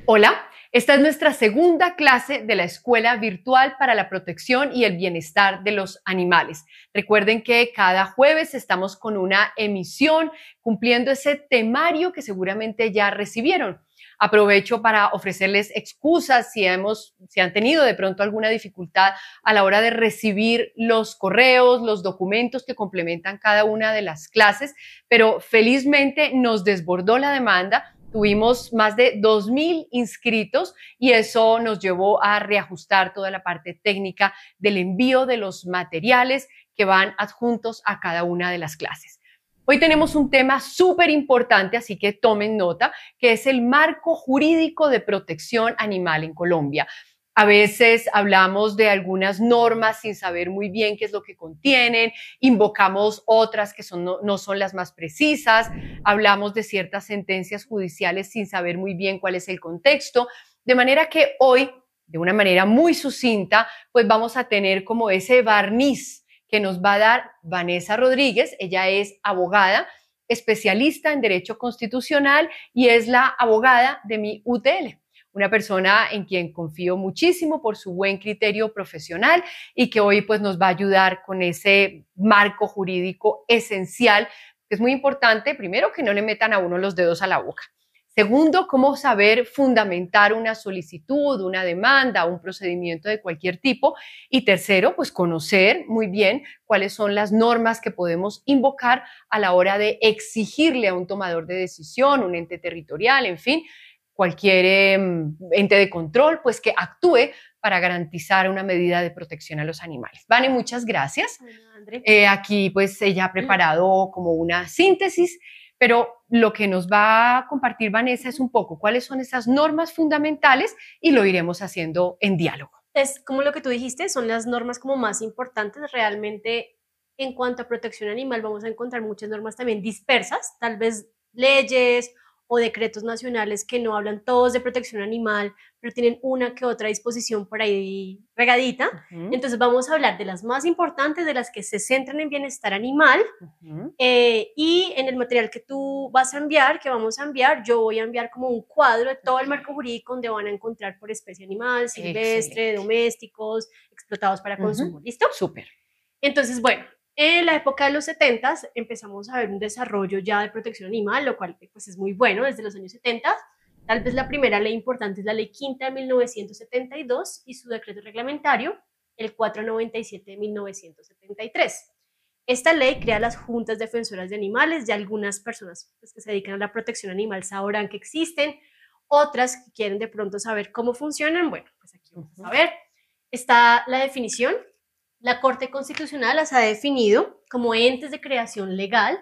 Hola, esta es nuestra segunda clase de la Escuela Virtual para la Protección y el Bienestar de los Animales. Recuerden que cada jueves estamos con una emisión cumpliendo ese temario que seguramente ya recibieron. Aprovecho para ofrecerles excusas si han tenido de pronto alguna dificultad a la hora de recibir los correos, los documentos que complementan cada una de las clases, pero felizmente nos desbordó la demanda. Tuvimos más de 2.000 inscritos y eso nos llevó a reajustar toda la parte técnica del envío de los materiales que van adjuntos a cada una de las clases. Hoy tenemos un tema súper importante, así que tomen nota, que es el marco jurídico de protección animal en Colombia. A veces hablamos de algunas normas sin saber muy bien qué es lo que contienen, invocamos otras que no son las más precisas, hablamos de ciertas sentencias judiciales sin saber muy bien cuál es el contexto, de manera que hoy, de una manera muy sucinta, pues vamos a tener como ese barniz que nos va a dar Vanessa Rodríguez. Ella es abogada, especialista en Derecho Constitucional y es la abogada de mi UTL. Una persona en quien confío muchísimo por su buen criterio profesional y que hoy pues nos va a ayudar con ese marco jurídico esencial, que es muy importante, primero, que no le metan a uno los dedos a la boca. Segundo, cómo saber fundamentar una solicitud, una demanda, un procedimiento de cualquier tipo. Y tercero, pues conocer muy bien cuáles son las normas que podemos invocar a la hora de exigirle a un tomador de decisión, un ente territorial, en fin, cualquier ente de control, pues que actúe para garantizar una medida de protección a los animales. Vane, muchas gracias. Aquí pues ella ha preparado como una síntesis, pero lo que nos va a compartir Vanessa es un poco cuáles son esas normas fundamentales y lo iremos haciendo en diálogo. Es como lo que tú dijiste, son las normas como más importantes. Realmente, en cuanto a protección animal, vamos a encontrar muchas normas también dispersas, tal vez leyes o decretos nacionales que no hablan todos de protección animal, pero tienen una que otra disposición por ahí regadita. Entonces vamos a hablar de las más importantes, de las que se centran en bienestar animal. Y en el material que tú vas a enviar, que vamos a enviar, yo voy a enviar como un cuadro de todo el marco jurídico donde van a encontrar por especie animal, silvestre, domésticos, explotados para consumo. ¿Listo? Súper. Entonces, bueno, en la época de los 70 empezamos a ver un desarrollo ya de protección animal, lo cual pues es muy bueno desde los años 70. Tal vez la primera ley importante es la Ley Quinta de 1972 y su decreto reglamentario, el 497 de 1973. Esta ley crea las juntas defensoras de animales. Ya algunas personas pues, que se dedican a la protección animal sabrán que existen, otras que quieren de pronto saber cómo funcionan. Bueno, pues aquí vamos a ver. Está la definición. La Corte Constitucional las ha definido como entes de creación legal,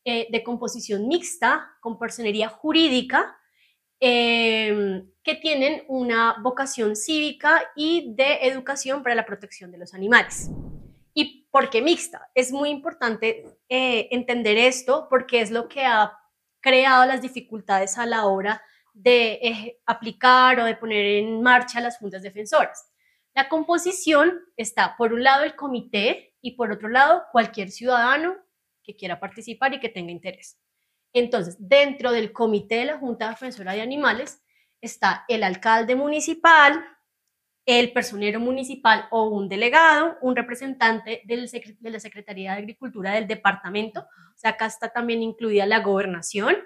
de composición mixta, con personería jurídica, que tienen una vocación cívica y de educación para la protección de los animales. ¿Y por qué mixta? Es muy importante entender esto porque es lo que ha creado las dificultades a la hora de aplicar o de poner en marcha las juntas defensoras. La composición está, por un lado, el comité y por otro lado, cualquier ciudadano que quiera participar y que tenga interés. Entonces, dentro del comité de la Junta Defensora de Animales está el alcalde municipal, el personero municipal o un delegado, un representante de la Secretaría de Agricultura del departamento, o sea, acá está también incluida la gobernación,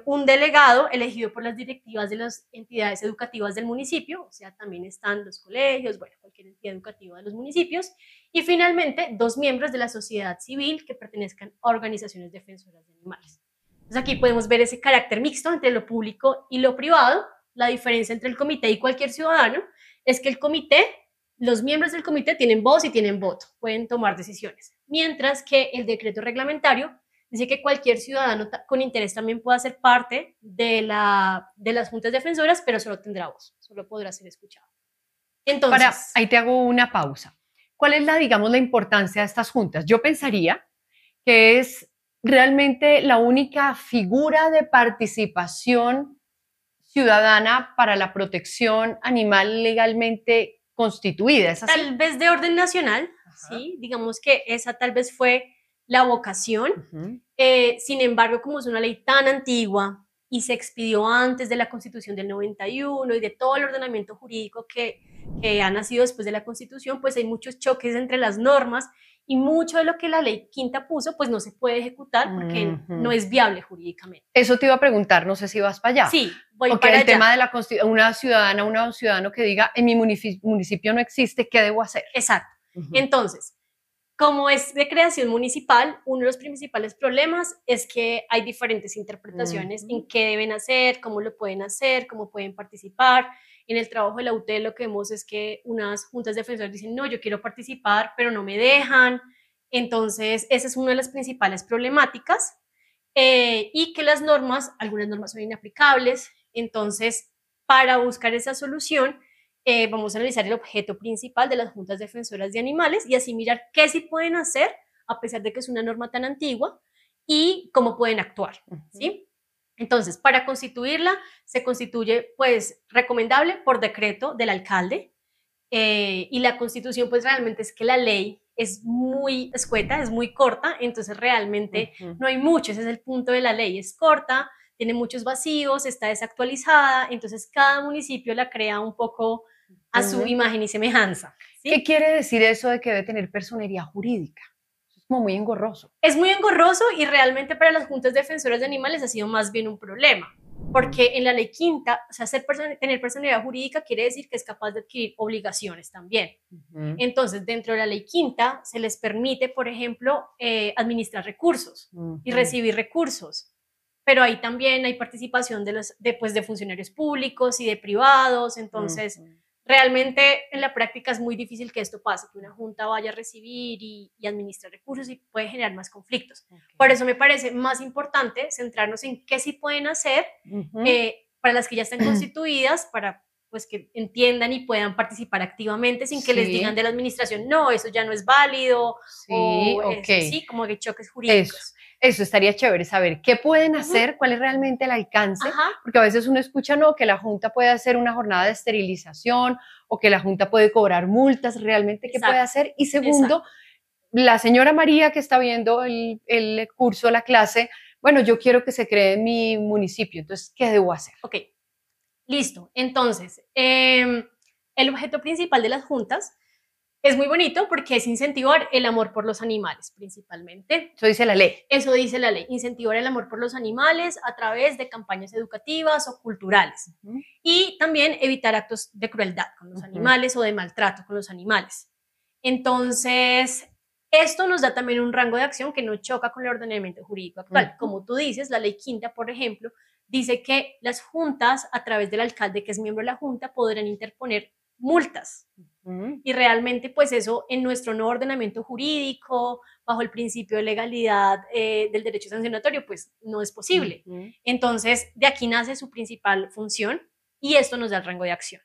un delegado elegido por las directivas de las entidades educativas del municipio, o sea, también están los colegios, bueno, cualquier entidad educativa de los municipios, y finalmente 2 miembros de la sociedad civil que pertenezcan a organizaciones defensoras de animales. Entonces aquí podemos ver ese carácter mixto entre lo público y lo privado. La diferencia entre el comité y cualquier ciudadano es que el comité, los miembros del comité tienen voz y tienen voto, pueden tomar decisiones, mientras que el decreto reglamentario dice que cualquier ciudadano con interés también puede ser parte de las juntas defensoras, pero solo tendrá voz, solo podrá ser escuchado. Entonces, ahí te hago una pausa. ¿Cuál es digamos, la importancia de estas juntas? Yo pensaría que es realmente la única figura de participación ciudadana para la protección animal legalmente constituida. ¿Es así? Tal vez de orden nacional, sí, digamos que esa tal vez fue la vocación. Sin embargo, como es una ley tan antigua, y se expidió antes de la Constitución del 91 y de todo el ordenamiento jurídico que ha nacido después de la Constitución, pues hay muchos choques entre las normas y mucho de lo que la ley quinta puso, pues no se puede ejecutar porque no es viable jurídicamente. Eso te iba a preguntar, no sé si vas para allá. Sí, voy porque para el allá. tema de la una ciudadana, un ciudadano que diga, en mi municipio no existe, ¿qué debo hacer? Exacto. Entonces, como es de creación municipal, uno de los principales problemas es que hay diferentes interpretaciones en qué deben hacer, cómo lo pueden hacer, cómo pueden participar. En el trabajo de la UTE lo que vemos es que unas juntas defensoras dicen, no, yo quiero participar, pero no me dejan. Entonces, esa es una de las principales problemáticas. Y que las normas, algunas normas son inaplicables. Entonces, para buscar esa solución, vamos a analizar el objeto principal de las juntas defensoras de animales y así mirar qué sí pueden hacer, a pesar de que es una norma tan antigua, y cómo pueden actuar, ¿sí? Entonces, para constituirla, se constituye, pues, recomendable por decreto del alcalde, y la constitución, pues, realmente es que la ley es muy escueta, es muy corta, entonces realmente no hay mucho, ese es el punto de la ley, es corta, tiene muchos vacíos, está desactualizada, entonces cada municipio la crea un poco a su imagen y semejanza. ¿Sí? ¿Qué quiere decir eso de que debe tener personería jurídica? Es como muy engorroso. Es muy engorroso y realmente para las juntas defensoras de animales ha sido más bien un problema, porque en la ley quinta, o sea, tener personalidad jurídica quiere decir que es capaz de adquirir obligaciones también. Entonces, dentro de la ley quinta se les permite, por ejemplo, administrar recursos y recibir recursos, pero ahí también hay participación de funcionarios públicos y de privados, entonces realmente en la práctica es muy difícil que esto pase, que una junta vaya a recibir y administrar recursos y puede generar más conflictos. Por eso me parece más importante centrarnos en qué sí pueden hacer para las que ya están constituidas, para pues que entiendan y puedan participar activamente sin que les digan de la administración, no, eso ya no es válido, sí, como que choques jurídicos. Eso estaría chévere saber qué pueden hacer, cuál es realmente el alcance, porque a veces uno escucha, no, que la Junta puede hacer una jornada de esterilización o que la Junta puede cobrar multas, realmente qué puede hacer. Y segundo, la señora María que está viendo el curso, la clase, bueno, yo quiero que se cree en mi municipio, entonces, ¿qué debo hacer? Ok, listo. Entonces, el objeto principal de las juntas es muy bonito porque es incentivar el amor por los animales, principalmente. Eso dice la ley. Eso dice la ley, incentivar el amor por los animales a través de campañas educativas o culturales. Y también evitar actos de crueldad con los animales o de maltrato con los animales. Entonces, esto nos da también un rango de acción que no choca con el ordenamiento jurídico actual. Como tú dices, la ley quinta, por ejemplo, dice que las juntas, a través del alcalde que es miembro de la junta, podrán interponer multas. Y realmente, pues eso en nuestro nuevo ordenamiento jurídico, bajo el principio de legalidad del derecho sancionatorio, pues no es posible. Entonces, de aquí nace su principal función y esto nos da el rango de acción.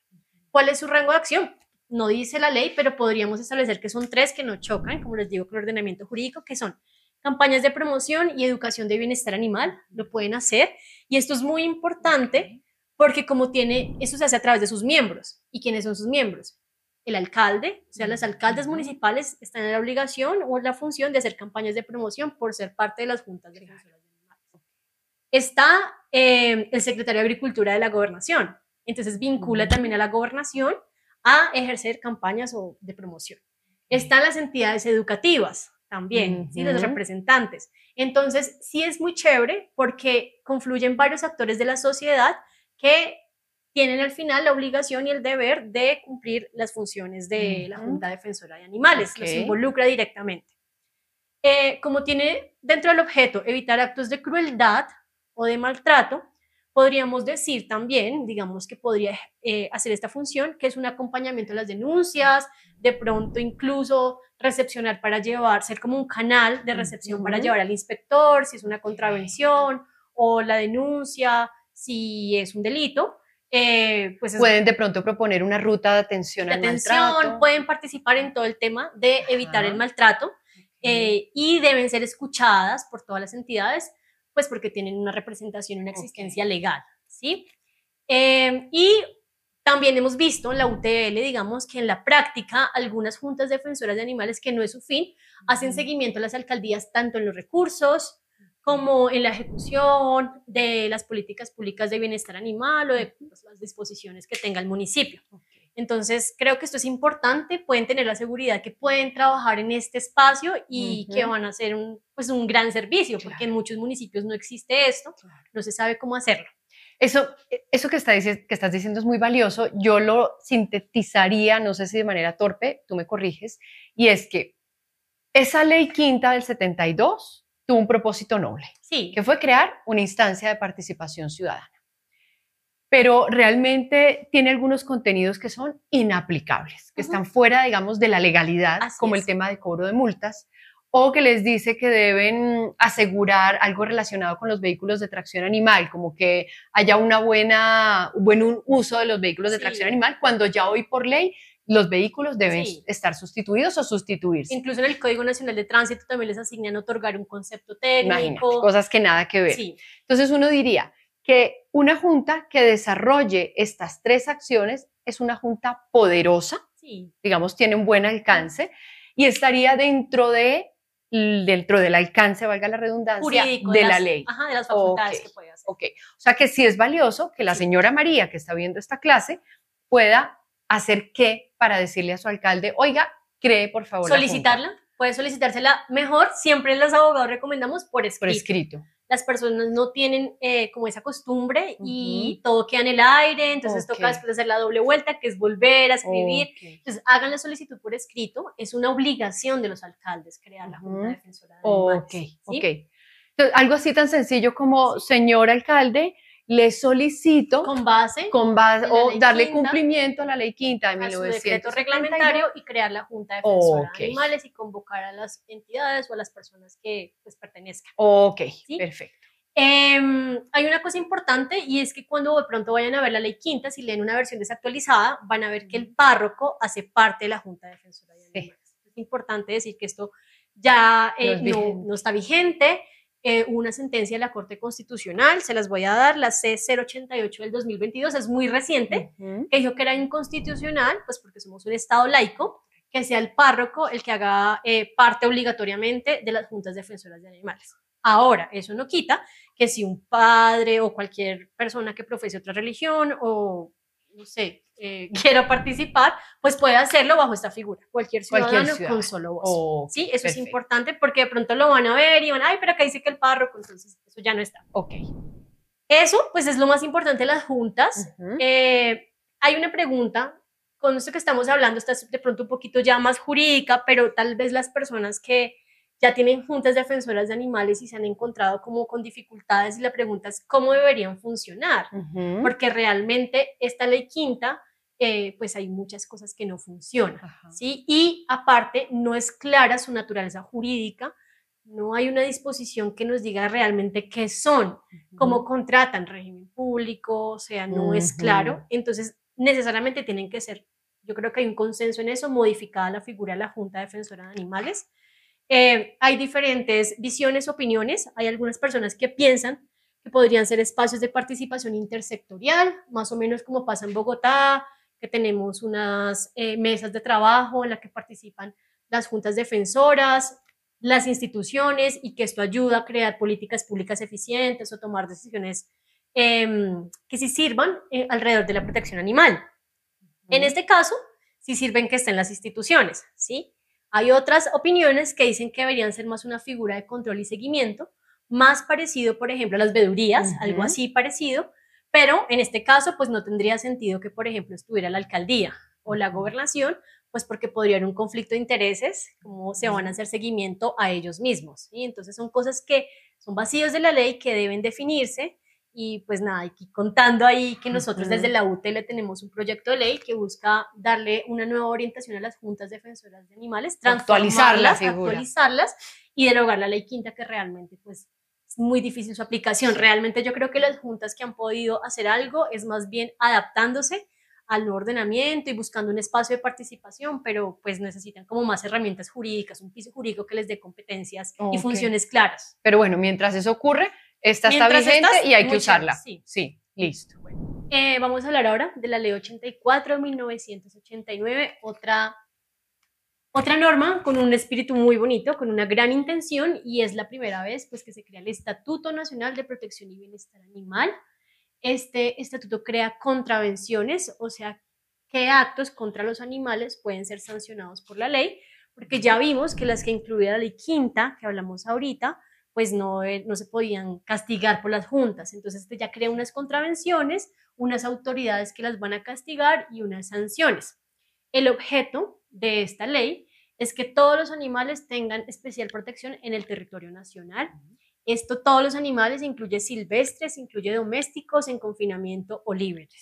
¿Cuál es su rango de acción? No dice la ley, pero podríamos establecer que son 3 que no chocan, como les digo, con el ordenamiento jurídico, que son campañas de promoción y educación de bienestar animal, lo pueden hacer. Y esto es muy importante porque eso se hace a través de sus miembros. ¿Y quiénes son sus miembros? El alcalde, o sea, los alcaldes municipales están en la obligación o la función de hacer campañas de promoción por ser parte de las juntas defensoras de animales. Está el secretario de Agricultura de la Gobernación, entonces vincula también a la Gobernación a ejercer campañas de promoción. Están las entidades educativas también, ¿sí? Los representantes. Entonces, sí es muy chévere porque confluyen varios actores de la sociedad que tienen al final la obligación y el deber de cumplir las funciones de la Junta Defensora de Animales, los involucra directamente. Como tiene dentro del objeto evitar actos de crueldad o de maltrato, podríamos decir también, digamos que podría hacer esta función, que es un acompañamiento a las denuncias, de pronto incluso recepcionar para llevar, ser como un canal de recepción para llevar al inspector, si es una contravención, o la denuncia, si es un delito. Pues pueden de pronto proponer una ruta de atención al maltrato. Pueden participar en todo el tema de evitar el maltrato y deben ser escuchadas por todas las entidades, pues porque tienen una representación, una existencia legal, ¿sí? Y también hemos visto en la UTL, digamos, que en la práctica algunas juntas defensoras de animales, que no es su fin, hacen seguimiento a las alcaldías tanto en los recursos como en la ejecución de las políticas públicas de bienestar animal o de pues, las disposiciones que tenga el municipio. Entonces, creo que esto es importante, pueden tener la seguridad que pueden trabajar en este espacio y que van a hacer pues un gran servicio, porque en muchos municipios no existe esto, no se sabe cómo hacerlo. Eso que estás diciendo es muy valioso. Yo lo sintetizaría, no sé si de manera torpe, tú me corriges, y es que esa ley quinta del 72 tuvo un propósito noble, que fue crear una instancia de participación ciudadana. Pero realmente tiene algunos contenidos que son inaplicables, que están fuera, digamos, de la legalidad, como el tema de cobro de multas, o que les dice que deben asegurar algo relacionado con los vehículos de tracción animal, como que haya un buen uso de los vehículos de tracción animal, cuando ya hoy por ley los vehículos deben estar sustituidos o sustituirse. Incluso en el Código Nacional de Tránsito también les asignan otorgar un concepto técnico. Imagínate, cosas que nada que ver. Entonces uno diría que una junta que desarrolle estas tres acciones es una junta poderosa, digamos, tiene un buen alcance y estaría dentro del alcance, valga la redundancia, jurídico, de la ley. De las facultades que puede hacer. O sea que sí es valioso que la señora María, que está viendo esta clase, pueda hacer qué para decirle a su alcalde, oiga, cree por favor solicitarla, puede solicitársela mejor, siempre los abogados recomendamos por escrito. Por escrito. Las personas no tienen como esa costumbre y todo queda en el aire, entonces toca después hacer la doble vuelta, que es volver a escribir. Entonces hagan la solicitud por escrito, es una obligación de los alcaldes crear la Junta Defensora de Animales. ¿Sí? Entonces, algo así tan sencillo como, señor alcalde, le solicito con base o darle cumplimiento a la ley quinta de 1972 su decreto reglamentario y crear la Junta Defensora de Animales y convocar a las entidades o a las personas que pues pertenezcan. Perfecto. Hay una cosa importante y es que cuando de pronto vayan a ver la ley quinta, si leen una versión desactualizada, van a ver que el párroco hace parte de la Junta Defensora de Animales. Es importante decir que esto ya no está vigente. Una sentencia de la Corte Constitucional, se las voy a dar, la C-088 del 2022, es muy reciente, que dijo que era inconstitucional, pues porque somos un Estado laico, que sea el párroco el que haga parte obligatoriamente de las juntas defensoras de animales. Ahora, eso no quita que si un padre o cualquier persona que profese otra religión o, no sé, quiera participar, pues puede hacerlo bajo esta figura, cualquier ciudadano con solo voz. Sí, eso es importante porque de pronto lo van a ver y van, ay, pero acá dice que el párroco, entonces eso ya no está. Eso, pues es lo más importante de las juntas. Hay una pregunta, con esto que estamos hablando, está de pronto un poquito ya más jurídica, pero tal vez las personas que ya tienen juntas defensoras de animales y se han encontrado como con dificultades y la pregunta es cómo deberían funcionar, porque realmente esta ley quinta, pues hay muchas cosas que no funcionan, ¿sí? Y aparte no es clara su naturaleza jurídica, no hay una disposición que nos diga realmente qué son, cómo contratan régimen público, o sea, no es claro, entonces necesariamente tienen que ser, yo creo que hay un consenso en eso, modificada la figura de la Junta Defensora de Animales. Hay diferentes visiones, opiniones, hay algunas personas que piensan que podrían ser espacios de participación intersectorial, más o menos como pasa en Bogotá, que tenemos unas mesas de trabajo en las que participan las juntas defensoras, las instituciones y que esto ayuda a crear políticas públicas eficientes o tomar decisiones que sí sirvan alrededor de la protección animal. En este caso, sí sirven que estén las instituciones, ¿sí? Hay otras opiniones que dicen que deberían ser más una figura de control y seguimiento, más parecido, por ejemplo, a las veedurías, algo así parecido, pero en este caso, pues no tendría sentido que, por ejemplo, estuviera la alcaldía o la gobernación, pues porque podría haber un conflicto de intereses, como se van a hacer seguimiento a ellos mismos, ¿sí? Entonces son cosas que son vacíos de la ley que deben definirse. Y pues nada, aquí contando ahí que nosotros desde la UTL tenemos un proyecto de ley que busca darle una nueva orientación a las juntas defensoras de animales, actualizarlas y derogar la ley quinta que realmente pues es muy difícil su aplicación. Realmente yo creo que las juntas que han podido hacer algo es más bien adaptándose al nuevo ordenamiento y buscando un espacio de participación, pero pues necesitan como más herramientas jurídicas, un piso jurídico que les dé competencias y funciones claras. Pero bueno, mientras eso ocurre, esta está vigente y hay que usarla. Sí, listo. Bueno, vamos a hablar ahora de la Ley 84 de 1989, otra Otra norma con un espíritu muy bonito, con una gran intención, y es la primera vez pues, que se crea el Estatuto Nacional de Protección y Bienestar Animal. Este estatuto crea contravenciones, o sea, qué actos contra los animales pueden ser sancionados por la ley, porque ya vimos que las que incluía la ley quinta, que hablamos ahorita, pues no se podían castigar por las juntas. Entonces, este ya crea unas contravenciones, unas autoridades que las van a castigar y unas sanciones. El objeto de esta ley es que todos los animales tengan especial protección en el territorio nacional. Esto, todos los animales, incluye silvestres, incluye domésticos, en confinamiento o libres,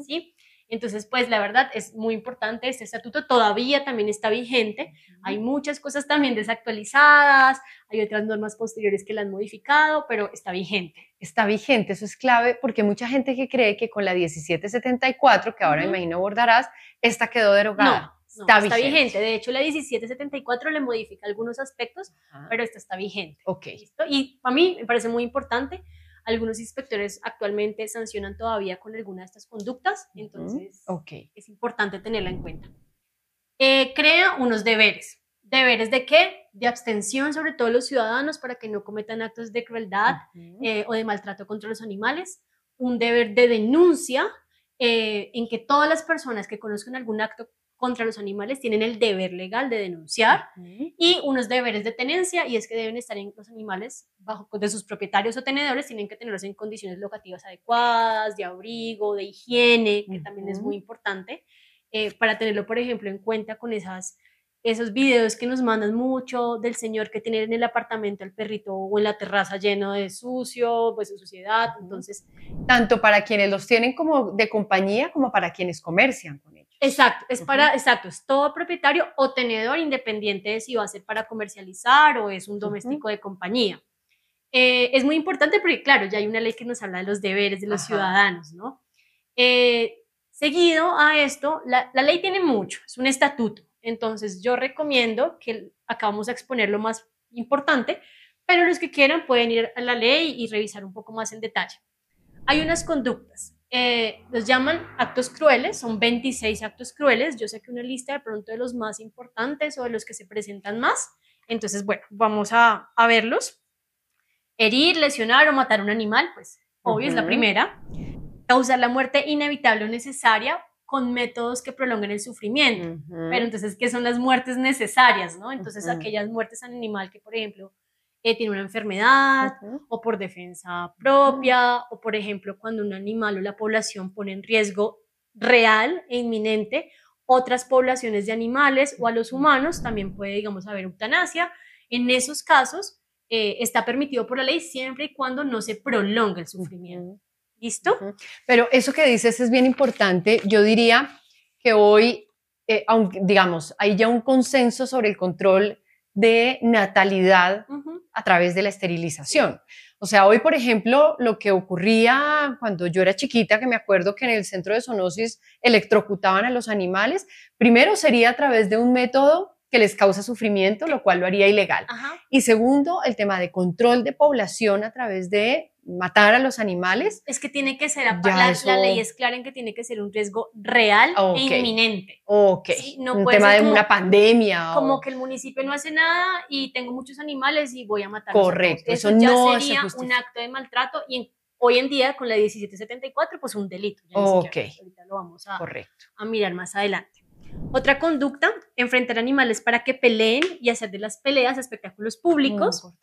¿sí? Entonces, pues la verdad es muy importante, este estatuto todavía también está vigente, hay muchas cosas también desactualizadas, hay otras normas posteriores que la han modificado, pero está vigente. Está vigente, eso es clave, porque mucha gente que cree que con la 1774, que ahora me imagino abordarás, esta quedó derogada. No, está vigente. De hecho, la 1774 le modifica algunos aspectos, pero esta está vigente. Ok. ¿Listo? Y para mí me parece muy importante. Algunos inspectores actualmente sancionan todavía con alguna de estas conductas, entonces es importante tenerla en cuenta. Crea unos deberes. ¿Deberes de qué? De abstención, sobre todo los ciudadanos, para que no cometan actos de crueldad o de maltrato contra los animales. Un deber de denuncia, en que todas las personas que conozcan algún acto contra los animales tienen el deber legal de denunciar, y unos deberes de tenencia, y es que deben estar en los animales bajo de sus propietarios o tenedores, tienen que tenerlos en condiciones locativas adecuadas, de abrigo, de higiene, que también es muy importante, para tenerlo, por ejemplo, en cuenta con esos videos que nos mandan mucho del señor que tiene en el apartamento al perrito o en la terraza lleno de sucio, pues de suciedad. Entonces, tanto para quienes los tienen como de compañía como para quienes comercian con ellos. Exacto, es todo propietario o tenedor, independiente de si va a ser para comercializar o es un doméstico de compañía. Es muy importante porque, claro, ya hay una ley que nos habla de los deberes de los ciudadanos, ¿no? Seguido a esto, la ley tiene mucho, es un estatuto. Entonces, yo recomiendo que acá vamos a exponer lo más importante, pero los que quieran pueden ir a la ley y revisar un poco más en detalle. Hay unas conductas. Los llaman actos crueles, son 26 actos crueles. Yo sé que una lista de pronto de los más importantes o de los que se presentan más. Entonces, bueno, vamos a verlos. Herir, lesionar o matar a un animal, pues obvio es la primera. Causar la muerte inevitable o necesaria con métodos que prolonguen el sufrimiento. Pero entonces, ¿qué son las muertes necesarias, no? Entonces, aquellas muertes al animal que, por ejemplo, tiene una enfermedad o por defensa propia o, por ejemplo, cuando un animal o la población pone en riesgo real e inminente otras poblaciones de animales o a los humanos, también puede, digamos, haber eutanasia. En esos casos está permitido por la ley siempre y cuando no se prolongue el sufrimiento. ¿Listo? Pero eso que dices es bien importante. Yo diría que hoy, aunque digamos, hay ya un consenso sobre el control de natalidad a través de la esterilización. O sea, hoy, por ejemplo, lo que ocurría cuando yo era chiquita, que me acuerdo que en el centro de zoonosis electrocutaban a los animales, primero sería a través de un método que les causa sufrimiento, lo cual lo haría ilegal. Y segundo, el tema de control de población a través de matar a los animales. Es que tiene que ser, la ley es clara en que tiene que ser un riesgo real e inminente. ¿Sí? No un tema de una pandemia. Como que el municipio no hace nada y tengo muchos animales y voy a matar. Correcto. Eso ya no sería un acto de maltrato y hoy en día con la 1774 pues un delito. Ya ahorita lo vamos a mirar más adelante. Otra conducta, enfrentar animales para que peleen y hacer de las peleas espectáculos públicos.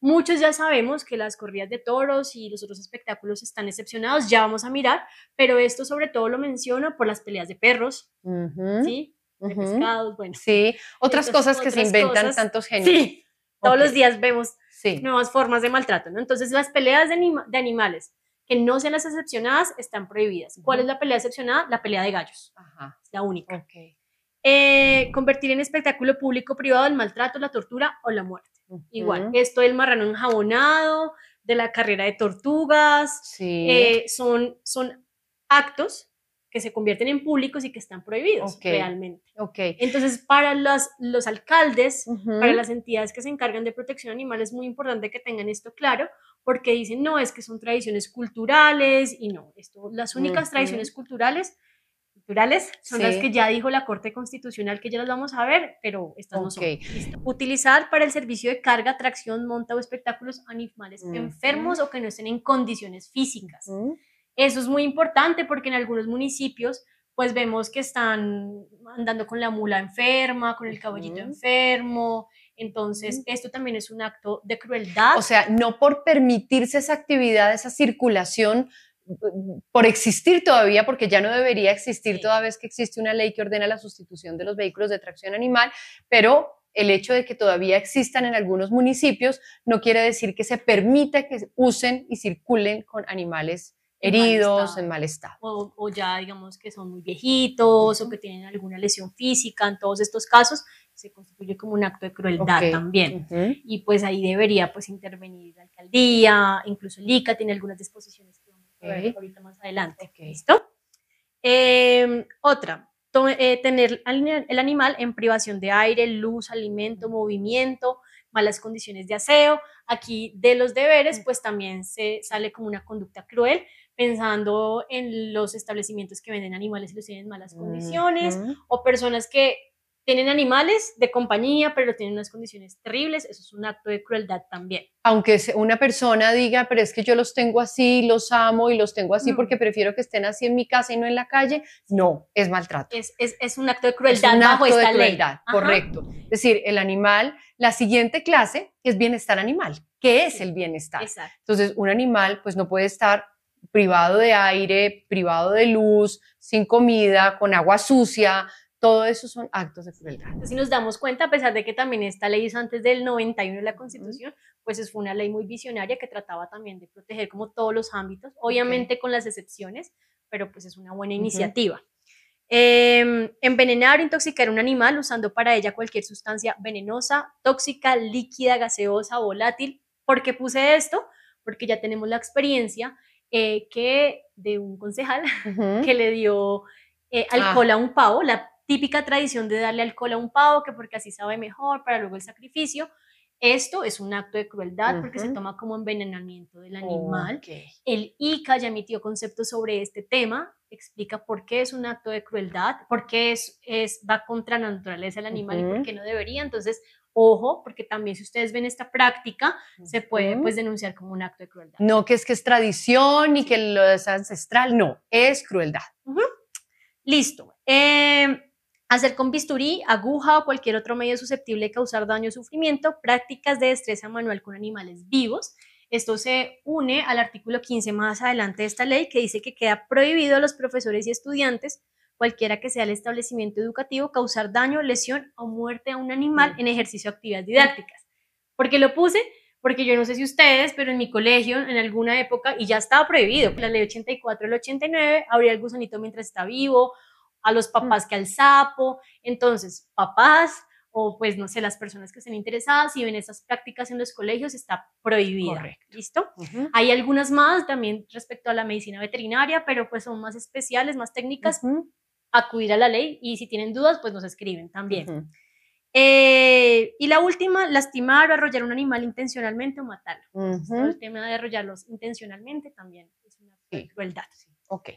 Muchos ya sabemos que las corridas de toros y los otros espectáculos están excepcionados, ya vamos a mirar, pero esto sobre todo lo menciono por las peleas de perros, ¿sí? De pescados, bueno. Sí, otras cosas que se inventan tantos genios. Sí, todos los días vemos nuevas formas de maltrato, ¿no? Entonces las peleas de animales que no sean las excepcionadas están prohibidas. ¿Cuál es la pelea excepcionada? La pelea de gallos. Es la única. Convertir en espectáculo público privado el maltrato, la tortura o la muerte. Igual, esto del marrano enjabonado, de la carrera de tortugas, son actos que se convierten en públicos y que están prohibidos realmente. Entonces, para los alcaldes, para las entidades que se encargan de protección animal, es muy importante que tengan esto claro, porque dicen, no, es que son tradiciones culturales, y no, las únicas tradiciones culturales Culturales son Sí. las que ya dijo la Corte Constitucional, que ya las vamos a ver, pero estas no son. Listo. Utilizar para el servicio de carga, tracción, monta o espectáculos animales enfermos o que no estén en condiciones físicas. Eso es muy importante porque en algunos municipios pues vemos que están andando con la mula enferma, con el caballito enfermo. Entonces, esto también es un acto de crueldad. O sea, no por permitirse esa actividad, esa circulación, por existir todavía, porque ya no debería existir toda vez que existe una ley que ordena la sustitución de los vehículos de tracción animal, pero el hecho de que todavía existan en algunos municipios no quiere decir que se permita que usen y circulen con animales heridos, en mal estado. O ya digamos que son muy viejitos o que tienen alguna lesión física. En todos estos casos se constituye como un acto de crueldad también. Y pues ahí debería pues intervenir la alcaldía, incluso el ICA tiene algunas disposiciones que vamos a ver ahorita más adelante. ¿Listo? Otra, tener el animal en privación de aire, luz, alimento, movimiento, malas condiciones de aseo. Aquí de los deberes pues también se sale como una conducta cruel, pensando en los establecimientos que venden animales y los tienen en malas condiciones, o personas que tienen animales de compañía, pero tienen unas condiciones terribles. Eso es un acto de crueldad también. Aunque una persona diga, pero es que yo los tengo así, los amo y los tengo así porque prefiero que estén así en mi casa y no en la calle, no, es maltrato. Es un acto de crueldad bajo esta ley. Correcto. Es decir, el animal, la siguiente clase es bienestar animal. ¿Qué es el bienestar? Exacto. Entonces, un animal pues no puede estar privado de aire, privado de luz, sin comida, con agua sucia. Todo eso son actos de crueldad. Entonces, si nos damos cuenta, a pesar de que también esta ley hizo antes del 91 de la Constitución, pues fue una ley muy visionaria que trataba también de proteger como todos los ámbitos, obviamente con las excepciones, pero pues es una buena iniciativa. Envenenar o intoxicar un animal usando para ella cualquier sustancia venenosa, tóxica, líquida, gaseosa, volátil. ¿Por qué puse esto? Porque ya tenemos la experiencia que de un concejal que le dio alcohol a un pavo, la típica tradición de darle alcohol a un pavo, que porque así sabe mejor, para luego el sacrificio. Esto es un acto de crueldad porque se toma como envenenamiento del animal. El ICA ya emitió conceptos sobre este tema, explica por qué es un acto de crueldad, por qué va contra la naturaleza del animal y por qué no debería. Entonces, ojo, porque también si ustedes ven esta práctica, se puede pues denunciar como un acto de crueldad. No que es tradición y que lo es ancestral, no, es crueldad. Listo. Hacer con bisturí, aguja o cualquier otro medio susceptible de causar daño o sufrimiento, prácticas de destreza manual con animales vivos. Esto se une al artículo 15 más adelante de esta ley, que dice que queda prohibido a los profesores y estudiantes, cualquiera que sea el establecimiento educativo, causar daño, lesión o muerte a un animal en ejercicio de actividades didácticas. ¿Por qué lo puse? Porque yo no sé si ustedes, pero en mi colegio, en alguna época, y ya estaba prohibido, la ley 84 del 89, abría el gusanito mientras está vivo, a los papás que al sapo. Entonces, papás o pues no sé, las personas que estén interesadas, si ven estas prácticas en los colegios, está prohibida. Correcto. ¿Listo? Hay algunas más también respecto a la medicina veterinaria, pero pues son más especiales, más técnicas. Acudir a la ley y si tienen dudas, pues nos escriben también. Y la última, lastimar o arrollar un animal intencionalmente o matarlo. El tema de arrollarlos intencionalmente también es una crueldad. Ok.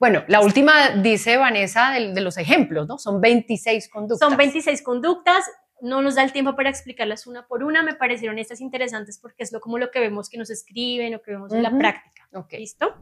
Bueno, la última dice Vanessa de los ejemplos, ¿no? Son 26 conductas. Son 26 conductas. No nos da el tiempo para explicarlas una por una. Me parecieron estas interesantes porque es como lo que vemos que nos escriben o que vemos en la práctica. ¿Listo?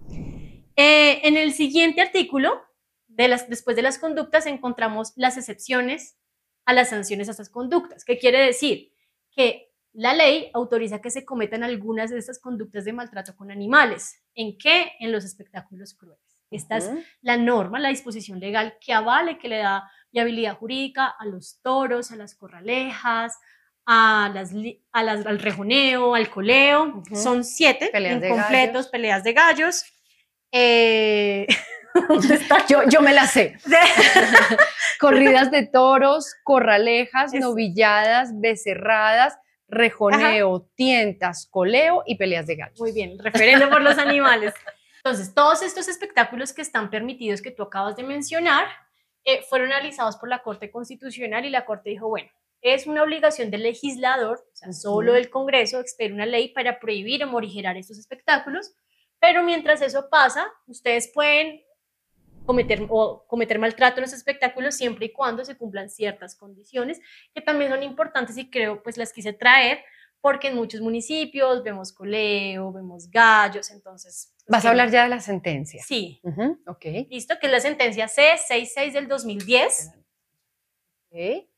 En el siguiente artículo, después de las conductas, encontramos las excepciones a las sanciones a estas conductas. ¿Qué quiere decir? Que la ley autoriza que se cometan algunas de estas conductas de maltrato con animales. ¿En qué? En los espectáculos crueles. Esta es la norma, la disposición legal que avale, que le da viabilidad jurídica a los toros, a las corralejas, al rejoneo, al coleo. Son 7 incompletos, peleas de gallos. Yo me la sé. Corridas de toros, corralejas, novilladas, becerradas, rejoneo, tientas, coleo y peleas de gallos. Muy bien, referendo por los animales. Entonces, todos estos espectáculos que están permitidos, que tú acabas de mencionar, fueron analizados por la Corte Constitucional y la Corte dijo, bueno, es una obligación del legislador, o sea, solo el Congreso expide una ley para prohibir o morigerar estos espectáculos, pero mientras eso pasa, ustedes pueden cometer maltrato en los espectáculos siempre y cuando se cumplan ciertas condiciones que también son importantes y creo pues las quise traer porque en muchos municipios vemos coleo, vemos gallos, entonces... Pues, ¿Vas a hablar ya de la sentencia? Sí. Ok. Listo, que es la sentencia C66 del 2010. Okay.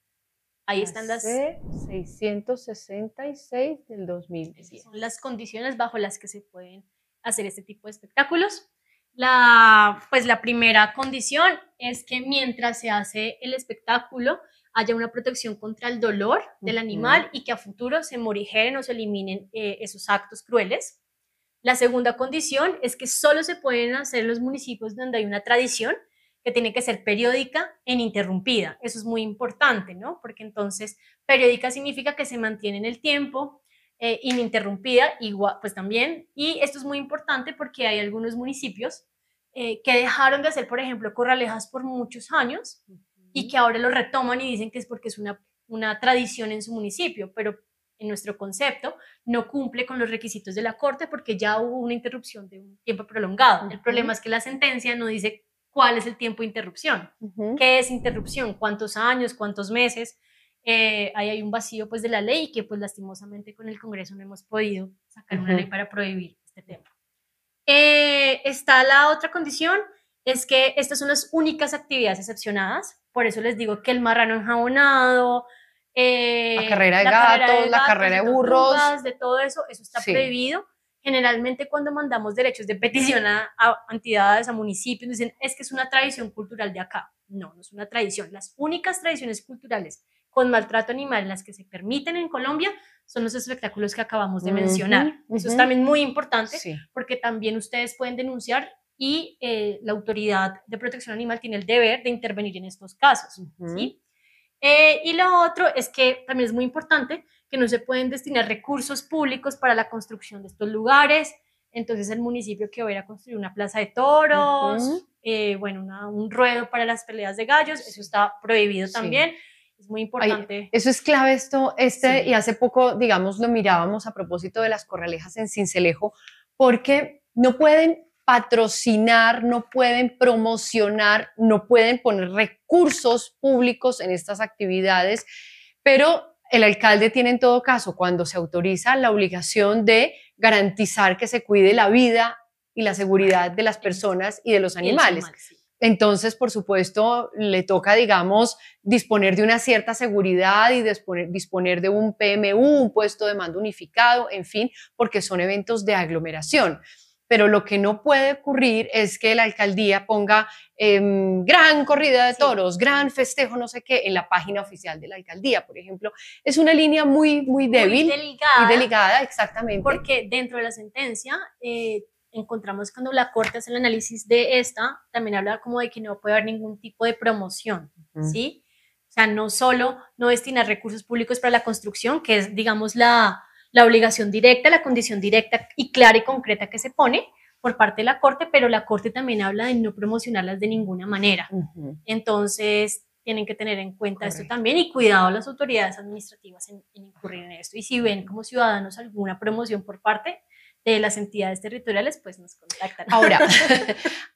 Ahí están las... C666 del 2010. Son las condiciones bajo las que se pueden hacer este tipo de espectáculos. Pues la primera condición es que mientras se hace el espectáculo haya una protección contra el dolor del animal y que a futuro se morigeren o se eliminen esos actos crueles. La segunda condición es que solo se pueden hacer en los municipios donde hay una tradición que tiene que ser periódica e ininterrumpida. Eso es muy importante, ¿no? Porque entonces periódica significa que se mantiene en el tiempo, ininterrumpida, igual, pues también. Y esto es muy importante porque hay algunos municipios que dejaron de hacer, por ejemplo, corralejas por muchos años y que ahora lo retoman y dicen que es porque es una tradición en su municipio, pero en nuestro concepto no cumple con los requisitos de la Corte porque ya hubo una interrupción de un tiempo prolongado. El problema es que la sentencia no dice cuál es el tiempo de interrupción, qué es interrupción, cuántos años, cuántos meses. Ahí hay un vacío pues de la ley que pues lastimosamente con el Congreso no hemos podido sacar una ley para prohibir este tema. Está la otra condición, es que estas son las únicas actividades excepcionadas, por eso les digo que el marrano enjabonado, la carrera de gatos, la carrera de burros, de todo eso, eso está prohibido. Generalmente cuando mandamos derechos de petición a entidades, a municipios, dicen, es que es una tradición cultural de acá. No, no es una tradición. Las únicas tradiciones culturales con maltrato animal en las que se permiten en Colombia son los espectáculos que acabamos de mencionar. Eso es también muy importante porque también ustedes pueden denunciar y la autoridad de protección animal tiene el deber de intervenir en estos casos, ¿sí? Y lo otro es que también es muy importante que no se pueden destinar recursos públicos para la construcción de estos lugares. Entonces el municipio que va a ir a construir una plaza de toros, bueno, un ruedo para las peleas de gallos, eso está prohibido también. Es muy importante. Ay, eso es clave y hace poco, digamos, lo mirábamos a propósito de las corralejas en Sincelejo, porque no pueden patrocinar, no pueden promocionar, no pueden poner recursos públicos en estas actividades, pero el alcalde tiene en todo caso, cuando se autoriza, la obligación de garantizar que se cuide la vida y la seguridad de las personas y de los animales. Entonces, por supuesto, le toca, digamos, disponer de una cierta seguridad y disponer de un PMU, un puesto de mando unificado, en fin, porque son eventos de aglomeración. Pero lo que no puede ocurrir es que la alcaldía ponga gran corrida de toros, gran festejo, no sé qué, en la página oficial de la alcaldía, por ejemplo. Es una línea muy débil, muy delicada, exactamente. Porque dentro de la sentencia encontramos cuando la Corte hace el análisis de esta, también habla como de que no puede haber ningún tipo de promoción, ¿sí? O sea, no solo no destinar recursos públicos para la construcción, que es, digamos, la obligación directa, la condición directa y clara y concreta que se pone por parte de la Corte, pero la Corte también habla de no promocionarlas de ninguna manera. Entonces, tienen que tener en cuenta esto también y cuidado a las autoridades administrativas en incurrir en esto. Y si ven como ciudadanos alguna promoción por parte de las entidades territoriales, pues nos contactan. Ahora,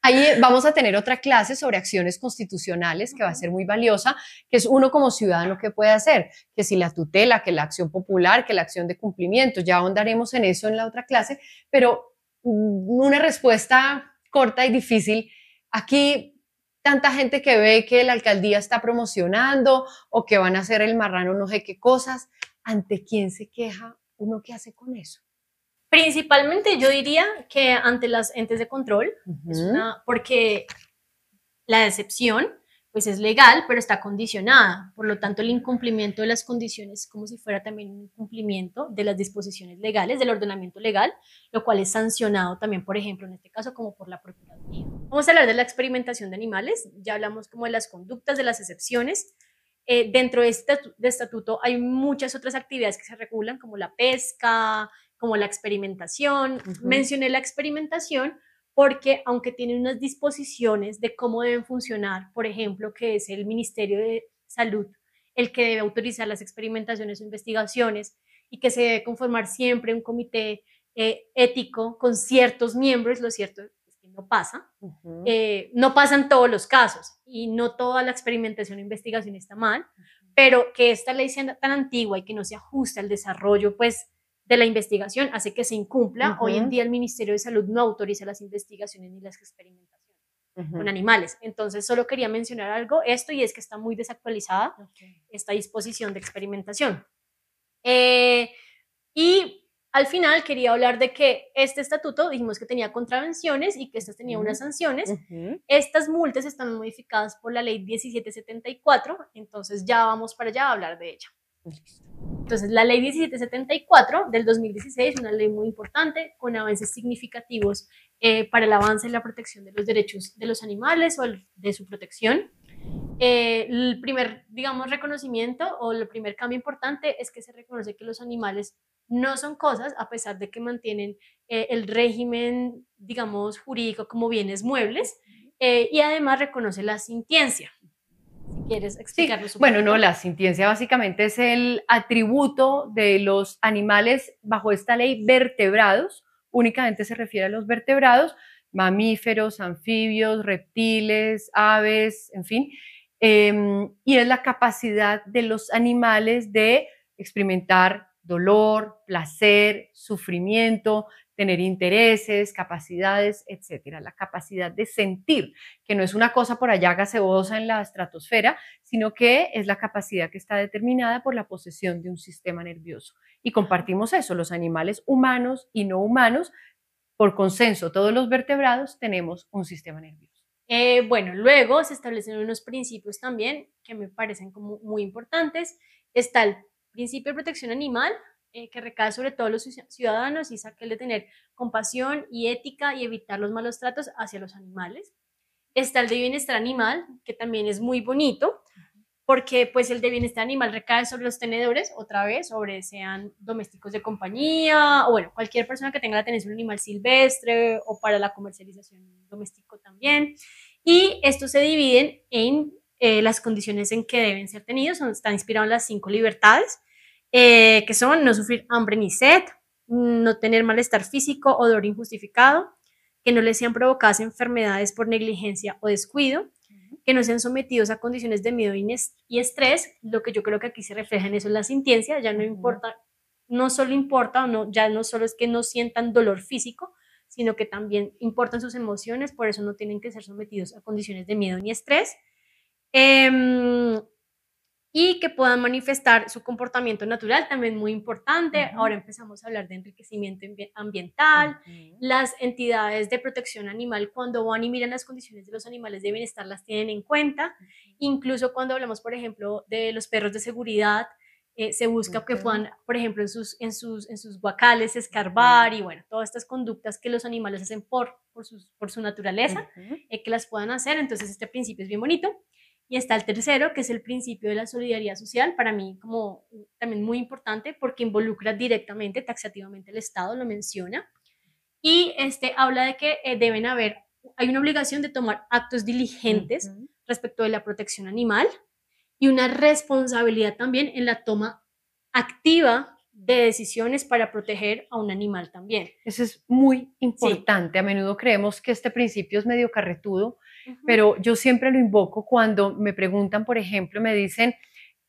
ahí vamos a tener otra clase sobre acciones constitucionales que va a ser muy valiosa, que es uno como ciudadano que puede hacer, que si la tutela, que la acción popular, que la acción de cumplimiento, ya ahondaremos en eso en la otra clase, pero una respuesta corta y difícil. Aquí tanta gente que ve que la alcaldía está promocionando o que van a hacer el marrano no sé qué cosas, ¿ante quién se queja? ¿Uno qué hace con eso? Principalmente yo diría que ante las entes de control, porque la excepción pues es legal, pero está condicionada. Por lo tanto, el incumplimiento de las condiciones es como si fuera también un incumplimiento de las disposiciones legales, del ordenamiento legal, lo cual es sancionado también, por ejemplo, en este caso, como por la Procuraduría. Vamos a hablar de la experimentación de animales, ya hablamos como de las conductas, de las excepciones. Dentro de este estatuto hay muchas otras actividades que se regulan, como la pesca, como la experimentación. Mencioné la experimentación porque aunque tiene unas disposiciones de cómo deben funcionar, por ejemplo, que es el Ministerio de Salud el que debe autorizar las experimentaciones o investigaciones y que se debe conformar siempre un comité ético con ciertos miembros, lo cierto es que no pasa. No pasan todos los casos y no toda la experimentación e investigación está mal, pero que esta ley sea tan antigua y que no se ajuste al desarrollo pues, de la investigación hace que se incumpla. Hoy en día el Ministerio de Salud no autoriza las investigaciones ni las experimentaciones con animales. Entonces solo quería mencionar esto, y es que está muy desactualizada esta disposición de experimentación. Y al final quería hablar de que este estatuto dijimos que tenía contravenciones y que estas tenían unas sanciones. Estas multas están modificadas por la ley 1774, entonces ya vamos para allá a hablar de ella. Entonces, la ley 1774 del 2016 es una ley muy importante, con avances significativos para el avance en la protección de los derechos de los animales o de su protección. El primer, digamos, reconocimiento o el primer cambio importante es que se reconoce que los animales no son cosas, a pesar de que mantienen el régimen, digamos, jurídico como bienes muebles, y además reconoce la sintiencia. Si quieres explicarlo. Sí. Bueno, no, la sintiencia básicamente es el atributo de los animales bajo esta ley vertebrados, únicamente se refiere a los vertebrados, mamíferos, anfibios, reptiles, aves, en fin, y es la capacidad de los animales de experimentar dolor, placer, sufrimiento, tener intereses, capacidades, etcétera. La capacidad de sentir, que no es una cosa por allá gaseosa en la estratosfera, sino que es la capacidad que está determinada por la posesión de un sistema nervioso. Y compartimos eso, los animales humanos y no humanos, por consenso, todos los vertebrados tenemos un sistema nervioso. Bueno, luego se establecen unos principios también que me parecen como muy importantes. Está el principio de protección animal, que recae sobre todos los ciudadanos, y es aquel de tener compasión y ética y evitar los malos tratos hacia los animales. Está el de bienestar animal, que también es muy bonito, porque pues el de bienestar animal recae sobre los tenedores, otra vez, sobre sean domésticos de compañía, o bueno, cualquier persona que tenga la tenencia de un animal silvestre o para la comercialización doméstico también. Y estos se dividen en las condiciones en que deben ser tenidos, están inspirados en las 5 libertades, que son no sufrir hambre ni sed, no tener malestar físico o dolor injustificado, que no les sean provocadas enfermedades por negligencia o descuido, que no sean sometidos a condiciones de miedo y estrés. Lo que yo creo que aquí se refleja en eso es la sintiencia, ya no importa, no solo importa, ya no solo es que no sientan dolor físico, sino que también importan sus emociones, por eso no tienen que ser sometidos a condiciones de miedo ni estrés. Y que puedan manifestar su comportamiento natural, también muy importante. Ahora empezamos a hablar de enriquecimiento ambiental. Las entidades de protección animal, cuando van y miran las condiciones de los animales de bienestar, las tienen en cuenta. Incluso cuando hablamos, por ejemplo, de los perros de seguridad, se busca que puedan, por ejemplo, en sus guacales escarbar, y bueno, todas estas conductas que los animales hacen por su naturaleza, que las puedan hacer. Entonces este principio es bien bonito. Y está el tercero, que es el principio de la solidaridad social, para mí como también muy importante, porque involucra directamente, taxativamente el Estado, lo menciona. Y habla de que hay una obligación de tomar actos diligentes respecto de la protección animal, y una responsabilidad también en la toma activa de decisiones para proteger a un animal también. Eso es muy importante. Sí. A menudo creemos que este principio es medio carretudo, pero yo siempre lo invoco cuando me preguntan, por ejemplo, me dicen,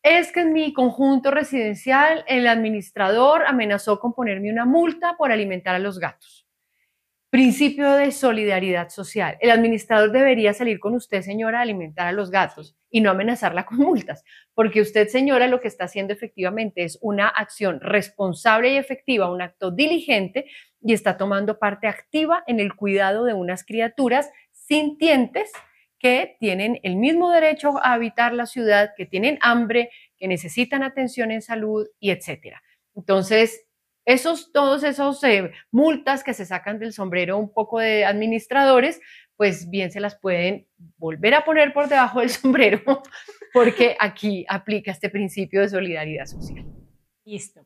es que en mi conjunto residencial el administrador amenazó con ponerme una multa por alimentar a los gatos. Principio de solidaridad social. El administrador debería salir con usted, señora, a alimentar a los gatos y no amenazarla con multas, porque usted, señora, lo que está haciendo efectivamente es una acción responsable y efectiva, un acto diligente, y está tomando parte activa en el cuidado de unas criaturas sintientes que tienen el mismo derecho a habitar la ciudad, que tienen hambre, que necesitan atención en salud y etcétera. Entonces, todos esos multas que se sacan del sombrero un poco de administradores, pues bien se las pueden volver a poner por debajo del sombrero, porque aquí aplica este principio de solidaridad social. Listo.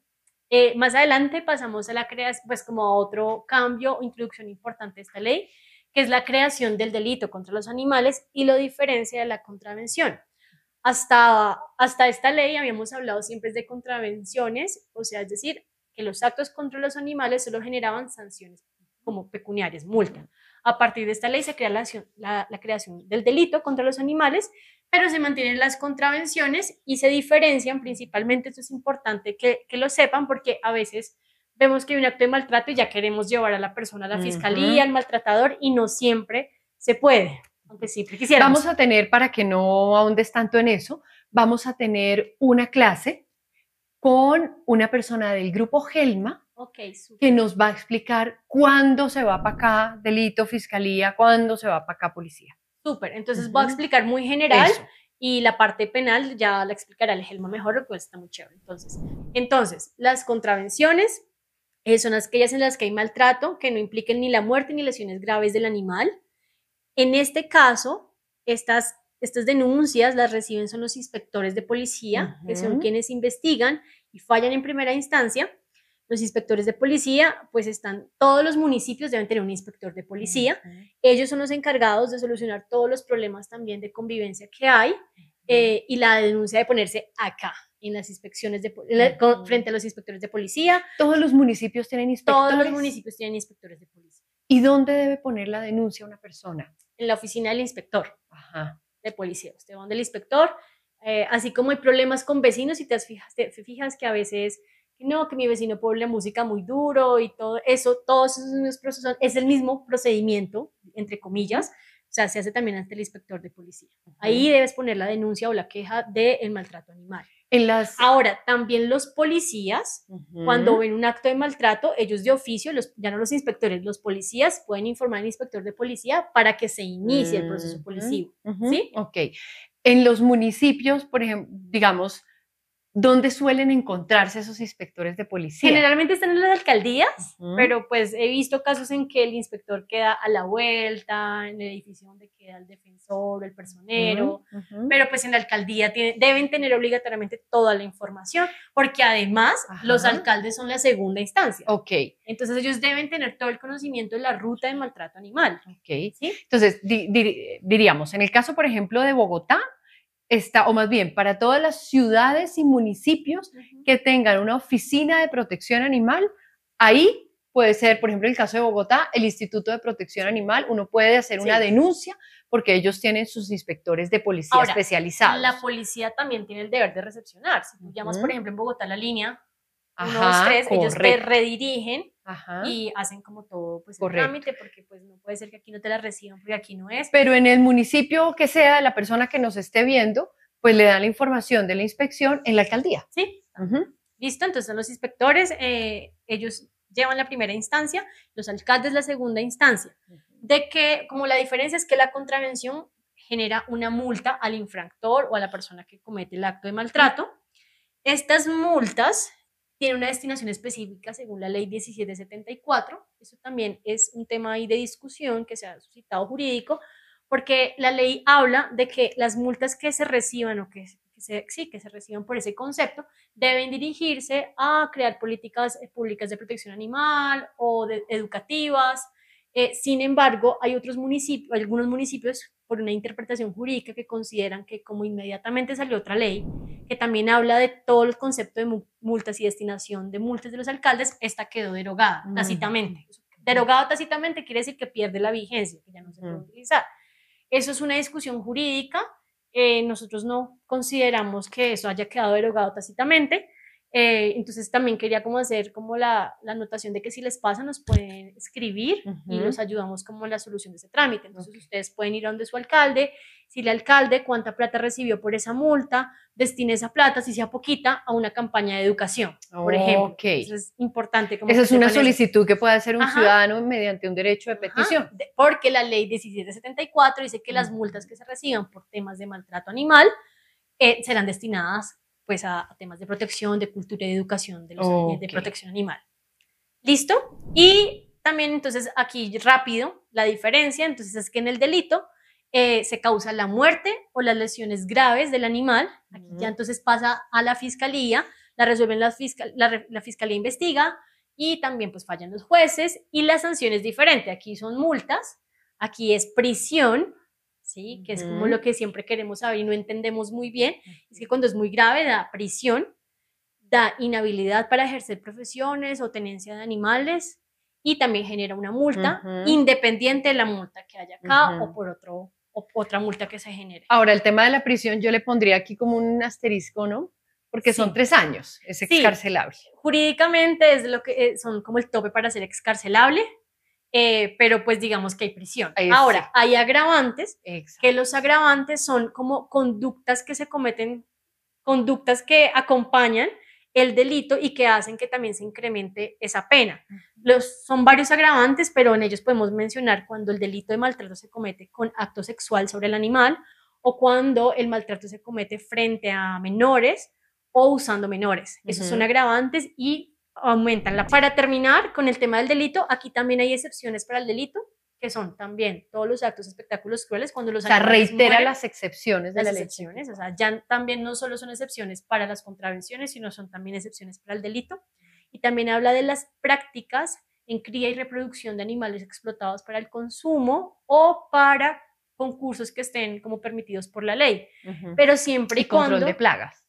Más adelante pasamos a la creación, pues como a otro cambio o introducción importante de esta ley, que es la creación del delito contra los animales y lo diferencia de la contravención. Hasta esta ley habíamos hablado siempre de contravenciones, o sea, es decir, que los actos contra los animales solo generaban sanciones como pecuniarias, multa. A partir de esta ley se crea la creación del delito contra los animales, pero se mantienen las contravenciones y se diferencian principalmente. Esto es importante que lo sepan, porque a veces vemos que hay un acto de maltrato y ya queremos llevar a la persona a la fiscalía, al maltratador, y no siempre se puede, aunque siempre quisiéramos. Vamos a tener, para que no ahondes tanto en eso, vamos a tener una clase con una persona del grupo Gelma, que nos va a explicar cuándo se va para acá delito, fiscalía, cuándo se va para acá policía. Súper, entonces voy a explicar muy general. Eso. Y la parte penal ya la explicará el Gelma mejor, pues está muy chévere. Entonces, las contravenciones son aquellas en las que hay maltrato que no impliquen ni la muerte ni lesiones graves del animal. En este caso, estas denuncias las reciben son los inspectores de policía, que son quienes investigan y fallan en primera instancia. Los inspectores de policía, pues todos los municipios deben tener un inspector de policía. Ellos son los encargados de solucionar todos los problemas también de convivencia que hay, y la denuncia de ponerse acá, en las inspecciones frente a los inspectores de policía. ¿Todos los municipios tienen inspectores? Todos los municipios tienen inspectores de policía. ¿Y dónde debe poner la denuncia una persona? En la oficina del inspector de policía. Usted va donde el inspector, así como hay problemas con vecinos, y te fijas que a veces, no, que mi vecino pone la música muy duro y todo eso, todos esos procesos, es el mismo procedimiento, entre comillas. O sea, se hace también ante el inspector de policía. Ahí debes poner la denuncia o la queja del maltrato animal. Ahora, también los policías, cuando ven un acto de maltrato, ellos de oficio, ya no los inspectores, los policías pueden informar al inspector de policía para que se inicie el proceso policivo. ¿Sí? Ok. En los municipios, por ejemplo, digamos, ¿dónde suelen encontrarse esos inspectores de policía? Generalmente están en las alcaldías, pero pues he visto casos en que el inspector queda a la vuelta, en el edificio donde queda el defensor, el personero, pero pues en la alcaldía deben tener obligatoriamente toda la información, porque además los alcaldes son la segunda instancia. Ok. Entonces ellos deben tener todo el conocimiento de la ruta de maltrato animal. Ok. ¿Sí? Entonces, diríamos, en el caso, por ejemplo, de Bogotá, o más bien para todas las ciudades y municipios que tengan una oficina de protección animal, ahí puede ser, por ejemplo, en el caso de Bogotá, el Instituto de Protección Animal, uno puede hacer una denuncia porque ellos tienen sus inspectores de policía especializados. La policía también tiene el deber de recepcionar. Si tú llamas, por ejemplo, en Bogotá la línea 123, ellos te redirigen y hacen como todo pues el trámite, porque pues no puede ser que aquí no te la reciban, porque aquí no es. Pero en el municipio que sea, la persona que nos esté viendo, pues le dan la información de la inspección en la alcaldía. Sí. Listo, entonces son los inspectores, ellos llevan la primera instancia, los alcaldes la segunda instancia. De que, como la diferencia es que la contravención genera una multa al infractor o a la persona que comete el acto de maltrato. Estas multas tiene una destinación específica según la ley 1774. Eso también es un tema ahí de discusión que se ha suscitado jurídico, porque la ley habla de que las multas que se reciban o que se reciban por ese concepto deben dirigirse a crear políticas públicas de protección animal o educativas. Sin embargo, hay algunos municipios, por una interpretación jurídica, que consideran que, como inmediatamente salió otra ley que también habla de todo el concepto de multas y destinación de multas de los alcaldes, esta quedó derogada tácitamente. Derogado tácitamente quiere decir que pierde la vigencia, que ya no se puede utilizar. Eso es una discusión jurídica. Nosotros no consideramos que eso haya quedado derogado tácitamente. Entonces también quería como hacer como la anotación de que si les pasa nos pueden escribir y los ayudamos como en la solución de ese trámite. Entonces ustedes pueden ir a donde su alcalde, si el alcalde cuánta plata recibió por esa multa, destine esa plata, si sea poquita, a una campaña de educación, por ejemplo. Eso es importante. Esa es una solicitud que puede hacer un ciudadano mediante un derecho de petición. Porque la ley 1774 dice que las multas que se reciban por temas de maltrato animal serán destinadas pues a temas de protección, de cultura y de educación de los de protección animal. ¿Listo? Y también entonces aquí rápido la diferencia, entonces es que en el delito se causa la muerte o las lesiones graves del animal. Aquí ya entonces pasa a la fiscalía, la resuelven la fiscalía investiga y también pues fallan los jueces y la sanción es diferente. Aquí son multas, aquí es prisión, ¿sí? Que es como lo que siempre queremos saber y no entendemos muy bien. Es que cuando es muy grave da prisión, da inhabilidad para ejercer profesiones o tenencia de animales y también genera una multa independiente de la multa que haya acá o por otra multa que se genere. Ahora, el tema de la prisión yo le pondría aquí como un asterisco, ¿no? Porque son 3 años, es excarcelable. Sí, jurídicamente es lo que son como el tope para ser excarcelable, pero pues digamos que hay prisión. Ahora, hay agravantes, que los agravantes son como conductas que se cometen, conductas que acompañan el delito y que hacen que también se incremente esa pena. Son varios agravantes, pero en ellos podemos mencionar cuando el delito de maltrato se comete con acto sexual sobre el animal o cuando el maltrato se comete frente a menores o usando menores. Esos son agravantes y aumentan la... Para terminar con el tema del delito, aquí también hay excepciones para el delito, que son también todos los actos, espectáculos crueles, cuando los animales reitera mueren, las excepciones de la ley. O sea, ya también no solo son excepciones para las contravenciones, sino son también excepciones para el delito. Y también habla de las prácticas en cría y reproducción de animales explotados para el consumo o para concursos que estén como permitidos por la ley. Pero siempre y cuando... control de plagas.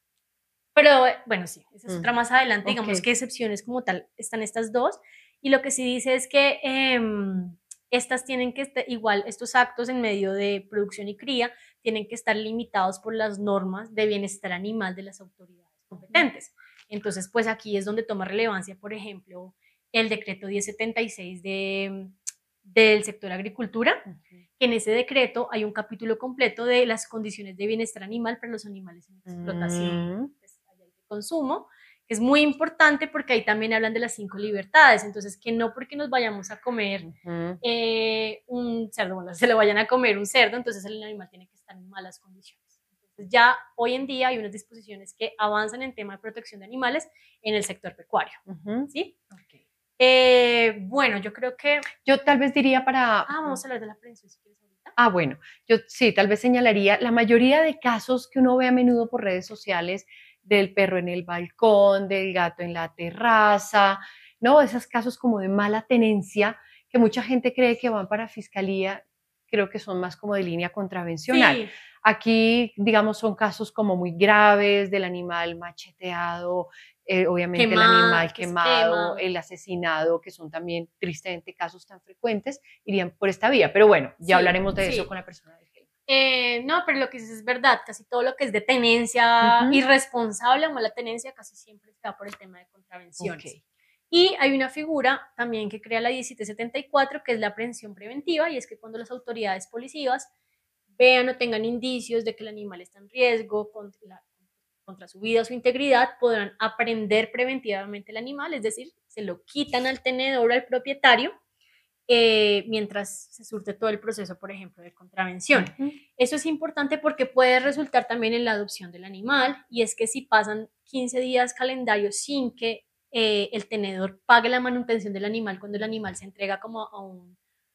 Pero bueno, sí, esa es otra más adelante, digamos que excepciones como tal están estas dos, y lo que sí dice es que estas tienen que estar, igual estos actos en medio de producción y cría, tienen que estar limitados por las normas de bienestar animal de las autoridades competentes. Entonces, pues aquí es donde toma relevancia, por ejemplo, el decreto 1076 del sector agricultura, que en ese decreto hay un capítulo completo de las condiciones de bienestar animal para los animales en explotación, consumo, que es muy importante porque ahí también hablan de las 5 libertades, entonces que no porque nos vayamos a comer un cerdo, bueno, se lo vayan a comer un cerdo, entonces el animal tiene que estar en malas condiciones. Entonces ya hoy en día hay unas disposiciones que avanzan en tema de protección de animales en el sector pecuario, ¿sí? Bueno, yo creo que... Yo tal vez diría para... vamos a hablar de la prevención si quieres ahorita. Bueno, yo sí, tal vez señalaría la mayoría de casos que uno ve a menudo por redes sociales del perro en el balcón, del gato en la terraza, ¿no? Esos casos como de mala tenencia que mucha gente cree que van para fiscalía, creo que son más como de línea contravencional. Sí. Aquí, digamos, son casos como muy graves del animal macheteado, obviamente el animal quemado, el asesinado, que son también tristemente casos tan frecuentes, irían por esta vía. Pero bueno, ya hablaremos de eso con la persona del género. No, pero lo que dices es verdad, casi todo lo que es de tenencia irresponsable o mala tenencia casi siempre está por el tema de contravenciones. Y hay una figura también que crea la 1774, que es la aprehensión preventiva, y es que cuando las autoridades policivas vean o tengan indicios de que el animal está en riesgo contra su vida o su integridad, podrán aprehender preventivamente el animal, es decir, se lo quitan al tenedor o al propietario, mientras se surte todo el proceso, por ejemplo, de contravención. Eso es importante porque puede resultar también en la adopción del animal, y es que si pasan 15 días calendarios sin que el tenedor pague la manutención del animal cuando el animal se entrega como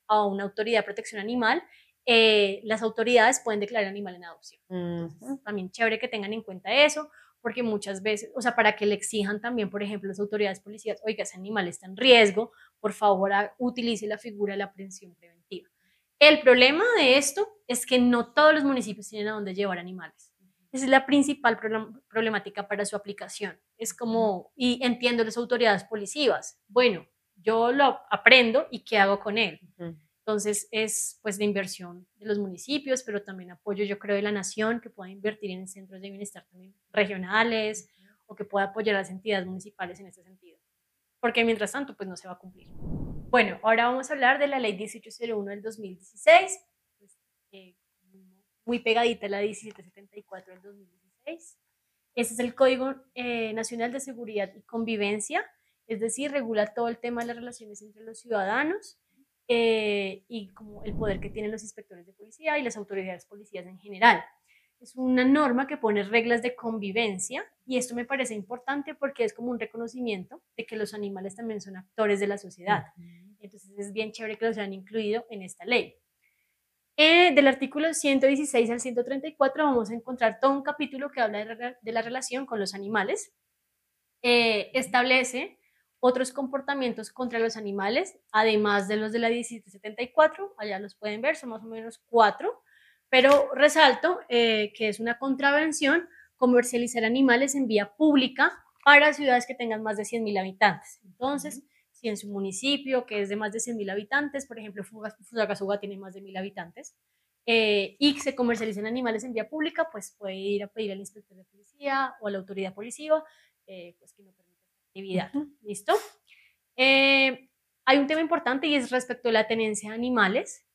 a una autoridad de protección animal, las autoridades pueden declarar animal en adopción. Entonces, también chévere que tengan en cuenta eso, porque muchas veces, o sea, para que le exijan también, por ejemplo, las autoridades policiales, oiga, ese animal está en riesgo, por favor, utilice la figura de la aprehensión preventiva. El problema de esto es que no todos los municipios tienen a dónde llevar animales. Esa es la principal problemática para su aplicación. Es como, y entiendo las autoridades policivas, bueno, yo lo aprendo y ¿qué hago con él? Entonces es pues de inversión de los municipios, pero también apoyo yo creo de la nación que pueda invertir en centros de bienestar también regionales o que pueda apoyar a las entidades municipales en ese sentido. Porque mientras tanto pues no se va a cumplir. Bueno, ahora vamos a hablar de la ley 1801 del 2016, pues, muy pegadita a la 1774 del 2016. Ese es el Código Nacional de Seguridad y Convivencia, es decir, regula todo el tema de las relaciones entre los ciudadanos, y como el poder que tienen los inspectores de policía y las autoridades policíacas en general. Es una norma que pone reglas de convivencia, y esto me parece importante porque es como un reconocimiento de que los animales también son actores de la sociedad. Entonces es bien chévere que los hayan incluido en esta ley. Del artículo 116 al 134 vamos a encontrar todo un capítulo que habla de la relación con los animales. Establece otros comportamientos contra los animales, además de los de la 1774, allá los pueden ver, son más o menos 4, pero resalto que es una contravención comercializar animales en vía pública para ciudades que tengan más de 100.000 habitantes. Entonces, si en su municipio, que es de más de 100.000 habitantes, por ejemplo, Fusagasugá tiene más de 1.000 habitantes, y se comercializan animales en vía pública, pues puede ir a pedir al inspector de policía o a la autoridad policiva, pues que no permita esta actividad. ¿Listo? Hay un tema importante y es respecto a la tenencia de animales.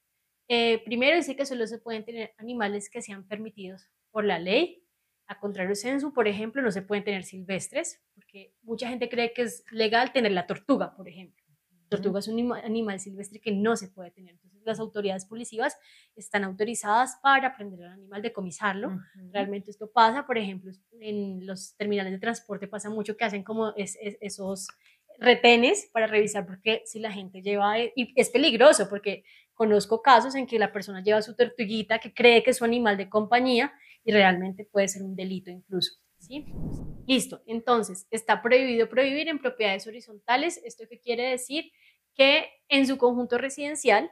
Primero dice que solo se pueden tener animales que sean permitidos por la ley. A contrario censo, por ejemplo, no se pueden tener silvestres, porque mucha gente cree que es legal tener la tortuga, por ejemplo. La tortuga es un animal silvestre que no se puede tener. Entonces, las autoridades policivas están autorizadas para prender al animal, decomisarlo. Realmente esto pasa, por ejemplo, en los terminales de transporte pasa mucho que hacen como esos retenes para revisar, porque si la gente lleva, y es peligroso, porque conozco casos en que la persona lleva su tortuguita que cree que es su animal de compañía y realmente puede ser un delito incluso, ¿sí? Listo, entonces está prohibido prohibir en propiedades horizontales. ¿Esto qué quiere decir? Que en su conjunto residencial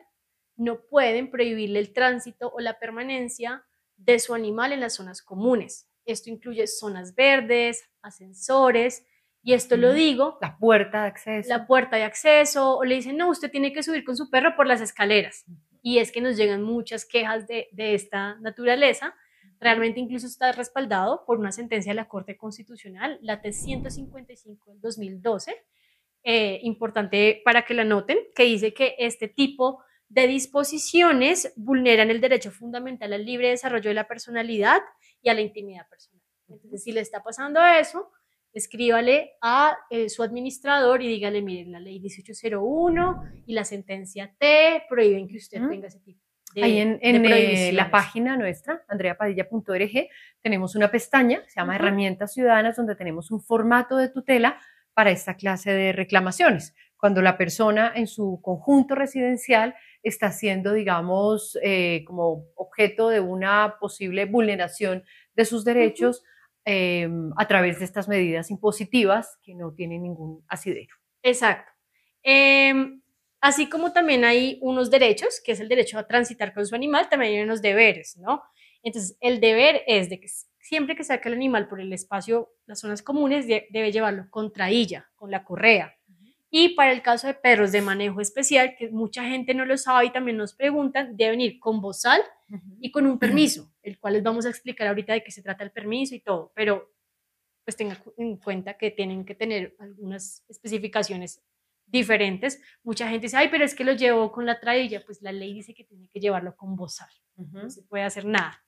no pueden prohibirle el tránsito o la permanencia de su animal en las zonas comunes. Esto incluye zonas verdes, ascensores, y esto lo digo. La puerta de acceso. La puerta de acceso, o le dicen, no, usted tiene que subir con su perro por las escaleras. Y es que nos llegan muchas quejas de esta naturaleza. Realmente incluso está respaldado por una sentencia de la Corte Constitucional, la T-155 del 2012, importante para que la noten, que dice que este tipo de disposiciones vulneran el derecho fundamental al libre desarrollo de la personalidad y a la intimidad personal. Entonces, si le está pasando eso, escríbale a su administrador y dígale, miren, la ley 1801 y la sentencia T prohíben que usted tenga ese tipo de, ahí en la página nuestra, andreapadilla.org, tenemos una pestaña que se llama Herramientas Ciudadanas, donde tenemos un formato de tutela para esta clase de reclamaciones. Cuando la persona en su conjunto residencial está siendo, digamos, como objeto de una posible vulneración de sus derechos a través de estas medidas impositivas que no tienen ningún asidero. Exacto. Así como también hay unos derechos, que es el derecho a transitar con su animal, también hay unos deberes, ¿no? Entonces, el deber es de que siempre que saque el animal por el espacio, las zonas comunes, debe llevarlo con trailla, con la correa. Y para el caso de perros de manejo especial, que mucha gente no lo sabe y también nos preguntan, deben ir con bozal y con un permiso, el cual les vamos a explicar ahorita de qué se trata el permiso y todo, pero pues tengan en cuenta que tienen que tener algunas especificaciones diferentes. Mucha gente dice, ay, pero es que lo llevo con la trailla. Pues la ley dice que tiene que llevarlo con bozal. No se puede hacer nada.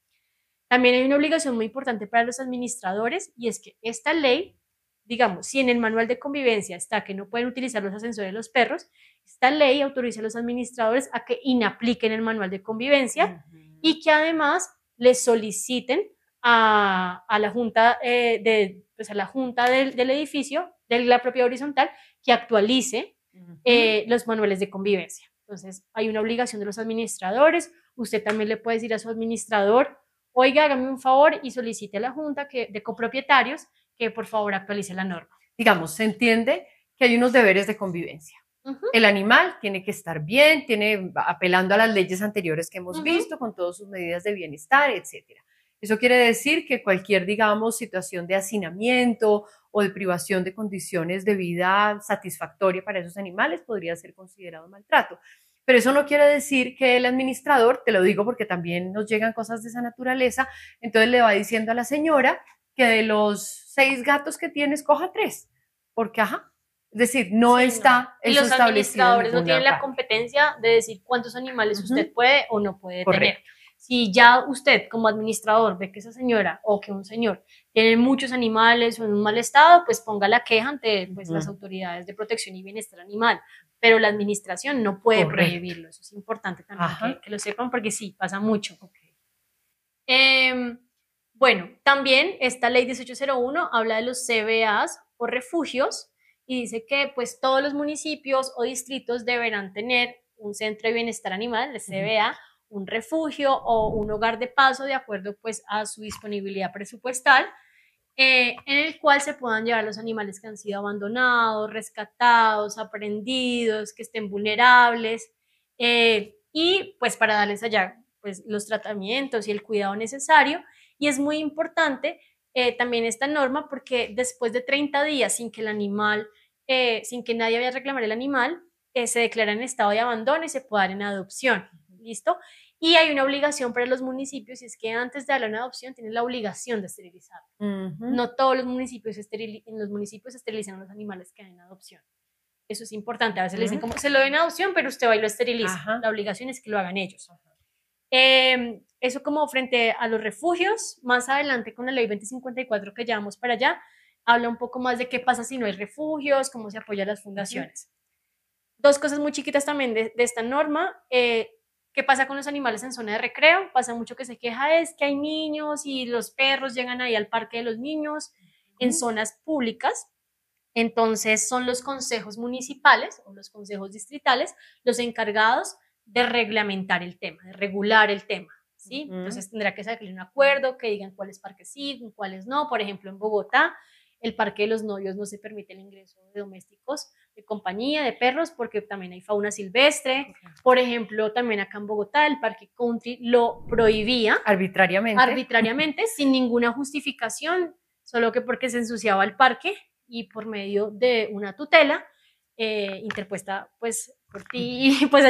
También hay una obligación muy importante para los administradores y es que esta ley, digamos, si en el manual de convivencia está que no pueden utilizar los ascensores de los perros, esta ley autoriza a los administradores a que inapliquen el manual de convivencia y que además les soliciten a la junta, pues a la junta del edificio, de la propiedad horizontal, que actualice los manuales de convivencia. Entonces, hay una obligación de los administradores. Usted también le puede decir a su administrador, oiga, hágame un favor y solicite a la junta de copropietarios que por favor actualice la norma. Digamos, se entiende que hay unos deberes de convivencia. El animal tiene que estar bien, apelando a las leyes anteriores que hemos visto, con todas sus medidas de bienestar, etcétera. Eso quiere decir que cualquier, digamos, situación de hacinamiento o de privación de condiciones de vida satisfactoria para esos animales podría ser considerado maltrato. Pero eso no quiere decir que el administrador, te lo digo porque también nos llegan cosas de esa naturaleza, entonces le va diciendo a la señora que de los 6 gatos que tienes, coja 3, porque ajá. Es decir, no está no. Y los administradores no tienen la competencia de decir cuántos animales usted puede o no puede tener. Si ya usted como administrador ve que esa señora o que un señor tiene muchos animales o en un mal estado, pues ponga la queja ante pues, las autoridades de protección y bienestar animal. Pero la administración no puede prohibirlo. Eso es importante también que lo sepan porque sí, pasa mucho. Bueno, también esta ley 1801 habla de los CBAs o refugios y dice que pues todos los municipios o distritos deberán tener un centro de bienestar animal, el CBA, un refugio o un hogar de paso de acuerdo pues a su disponibilidad presupuestal, en el cual se puedan llevar los animales que han sido abandonados, rescatados, aprendidos, que estén vulnerables, y pues para darles allá pues los tratamientos y el cuidado necesario. Y es muy importante también esta norma porque después de 30 días sin que el animal sin que nadie vaya a reclamar el animal, se declara en estado de abandono y se puede dar en adopción. ¿Listo? Y hay una obligación para los municipios, y es que antes de darle una adopción tienen la obligación de esterilizar. No todos los municipios en los municipios esterilizan los animales que dan en adopción. Eso es importante. A veces le dicen como, se lo den en adopción, pero usted va y lo esteriliza. Ajá. La obligación es que lo hagan ellos. Eso como frente a los refugios. Más adelante con la ley 2054 que llevamos para allá, habla un poco más de qué pasa si no hay refugios, cómo se apoyan las fundaciones. Dos cosas muy chiquitas también de esta norma. ¿Qué pasa con los animales en zona de recreo? Pasa mucho que se queja es que hay niños y los perros llegan ahí al parque de los niños en zonas públicas. Entonces son los consejos municipales o los consejos distritales los encargados de reglamentar el tema, de regular el tema, ¿sí? Entonces tendrá que salir un acuerdo que digan cuáles parques sí, cuáles no. Por ejemplo, en Bogotá, el Parque de los Novios no se permite el ingreso de domésticos de compañía, de perros, porque también hay fauna silvestre. Por ejemplo, también acá en Bogotá, el Parque Country lo prohibía arbitrariamente, sin ninguna justificación, solo que porque se ensuciaba el parque y por medio de una tutela interpuesta pues por ti y pues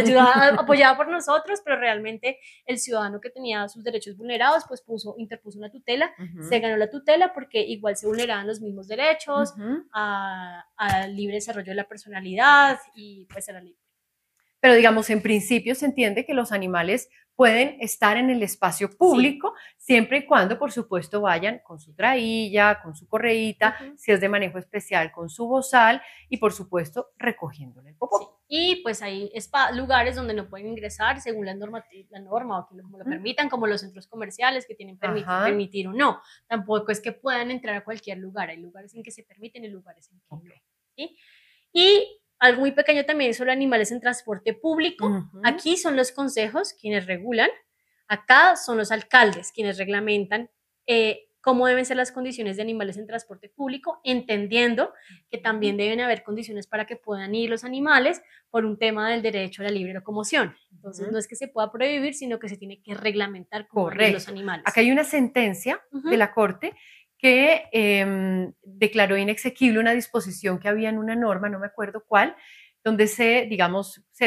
apoyada por nosotros, pero realmente el ciudadano que tenía sus derechos vulnerados pues interpuso una tutela, se ganó la tutela porque igual se vulneraban los mismos derechos al libre desarrollo de la personalidad y pues era libre. Pero digamos, en principio se entiende que los animales pueden estar en el espacio público, siempre y cuando, por supuesto, vayan con su trailla, con su correíta, si es de manejo especial, con su bozal y, por supuesto, recogiéndole el popó. Sí. Y pues hay lugares donde no pueden ingresar según la norma o como lo permitan, como los centros comerciales que tienen permitir o no. Tampoco es que puedan entrar a cualquier lugar. Hay lugares en que se permiten y lugares en que no. ¿Sí? Y algo muy pequeño también sobre animales en transporte público. Aquí son los consejos quienes regulan. Acá son los alcaldes quienes reglamentan cómo deben ser las condiciones de animales en transporte público, entendiendo que también deben haber condiciones para que puedan ir los animales por un tema del derecho a la libre locomoción. Entonces, no es que se pueda prohibir, sino que se tiene que reglamentar cómo ir los animales. Acá hay una sentencia de la Corte que declaró inexequible una disposición que había en una norma, no me acuerdo cuál, donde se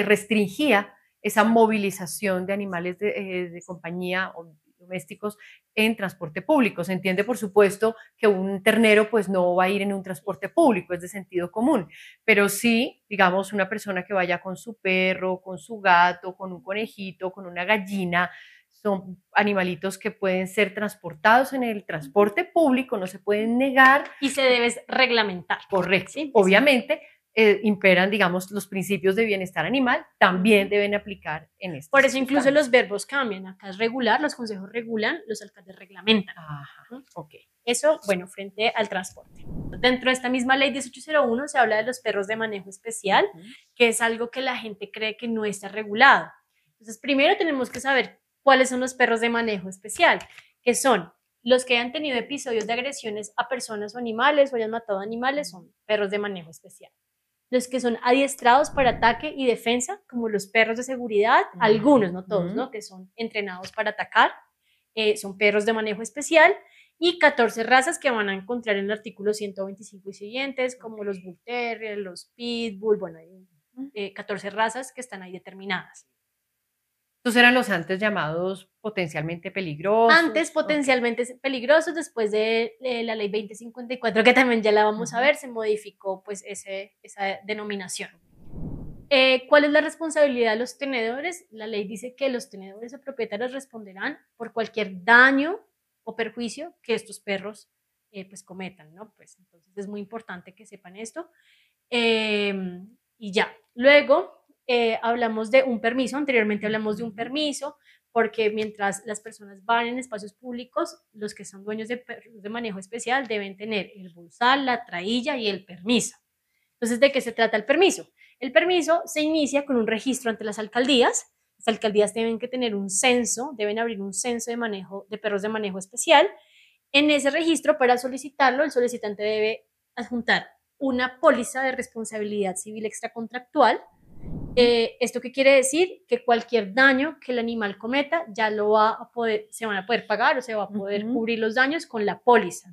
restringía esa movilización de animales de compañía o domésticos en transporte público. Se entiende, por supuesto, que un ternero pues no va a ir en un transporte público, es de sentido común, pero sí, digamos, una persona que vaya con su perro, con su gato, con un conejito, con una gallina, son animalitos que pueden ser transportados en el transporte público, no se pueden negar. Y se debe reglamentar. Correcto. ¿Sí? Obviamente imperan, digamos, los principios de bienestar animal, también deben aplicar en esto. Por eso incluso los verbos cambian. Acá es regular, los consejos regulan, los alcaldes reglamentan. Ok. Eso, bueno, frente al transporte. Dentro de esta misma ley 1801 se habla de los perros de manejo especial, que es algo que la gente cree que no está regulado. Entonces, primero tenemos que saber cuáles son los perros de manejo especial, que son los que hayan tenido episodios de agresiones a personas o animales o hayan matado animales, son perros de manejo especial. Los que son adiestrados para ataque y defensa, como los perros de seguridad, algunos, no todos, ¿no? Que son entrenados para atacar, son perros de manejo especial, y 14 razas que van a encontrar en el artículo 125 y siguientes, como los Bull Terrier, los Pitbull, bueno, hay 14 razas que están ahí determinadas. Estos eran los antes llamados potencialmente peligrosos. Antes potencialmente peligrosos, después de la ley 2054, que también ya la vamos a ver, se modificó pues esa denominación. ¿Cuál es la responsabilidad de los tenedores? La ley dice que los tenedores o propietarios responderán por cualquier daño o perjuicio que estos perros pues cometan, ¿no? Pues entonces es muy importante que sepan esto. Y ya, luego hablamos de un permiso, anteriormente hablamos de un permiso, porque mientras las personas van en espacios públicos, los que son dueños de manejo especial deben tener el bozal, la trailla y el permiso. Entonces, ¿de qué se trata el permiso? El permiso se inicia con un registro ante las alcaldías. Las alcaldías deben que tener un censo, deben abrir un censo de perros de manejo especial. En ese registro, para solicitarlo, el solicitante debe adjuntar una póliza de responsabilidad civil extracontractual. ¿Esto qué quiere decir? Que cualquier daño que el animal cometa ya se van a poder pagar o se va a poder cubrir los daños con la póliza.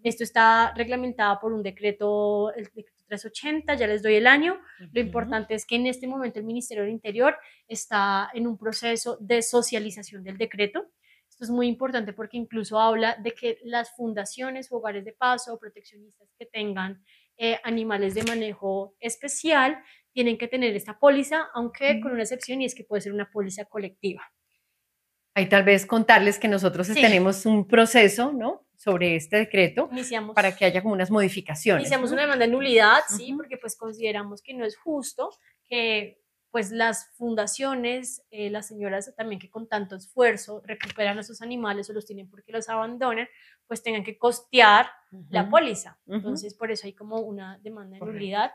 Esto está reglamentado por un decreto, el decreto 380, ya les doy el año. Lo importante es que en este momento el Ministerio del Interior está en un proceso de socialización del decreto. Esto es muy importante porque incluso habla de que las fundaciones o hogares de paso o proteccionistas que tengan animales de manejo especial tienen que tener esta póliza, aunque con una excepción, y es que puede ser una póliza colectiva. Ahí tal vez contarles que nosotros tenemos un proceso, ¿no?, sobre este decreto para que haya como unas modificaciones. Iniciamos una demanda de nulidad, sí, porque pues consideramos que no es justo que pues las fundaciones, las señoras también que con tanto esfuerzo recuperan a sus animales o los tienen porque los abandonan, pues tengan que costear la póliza. Entonces, por eso hay como una demanda de nulidad.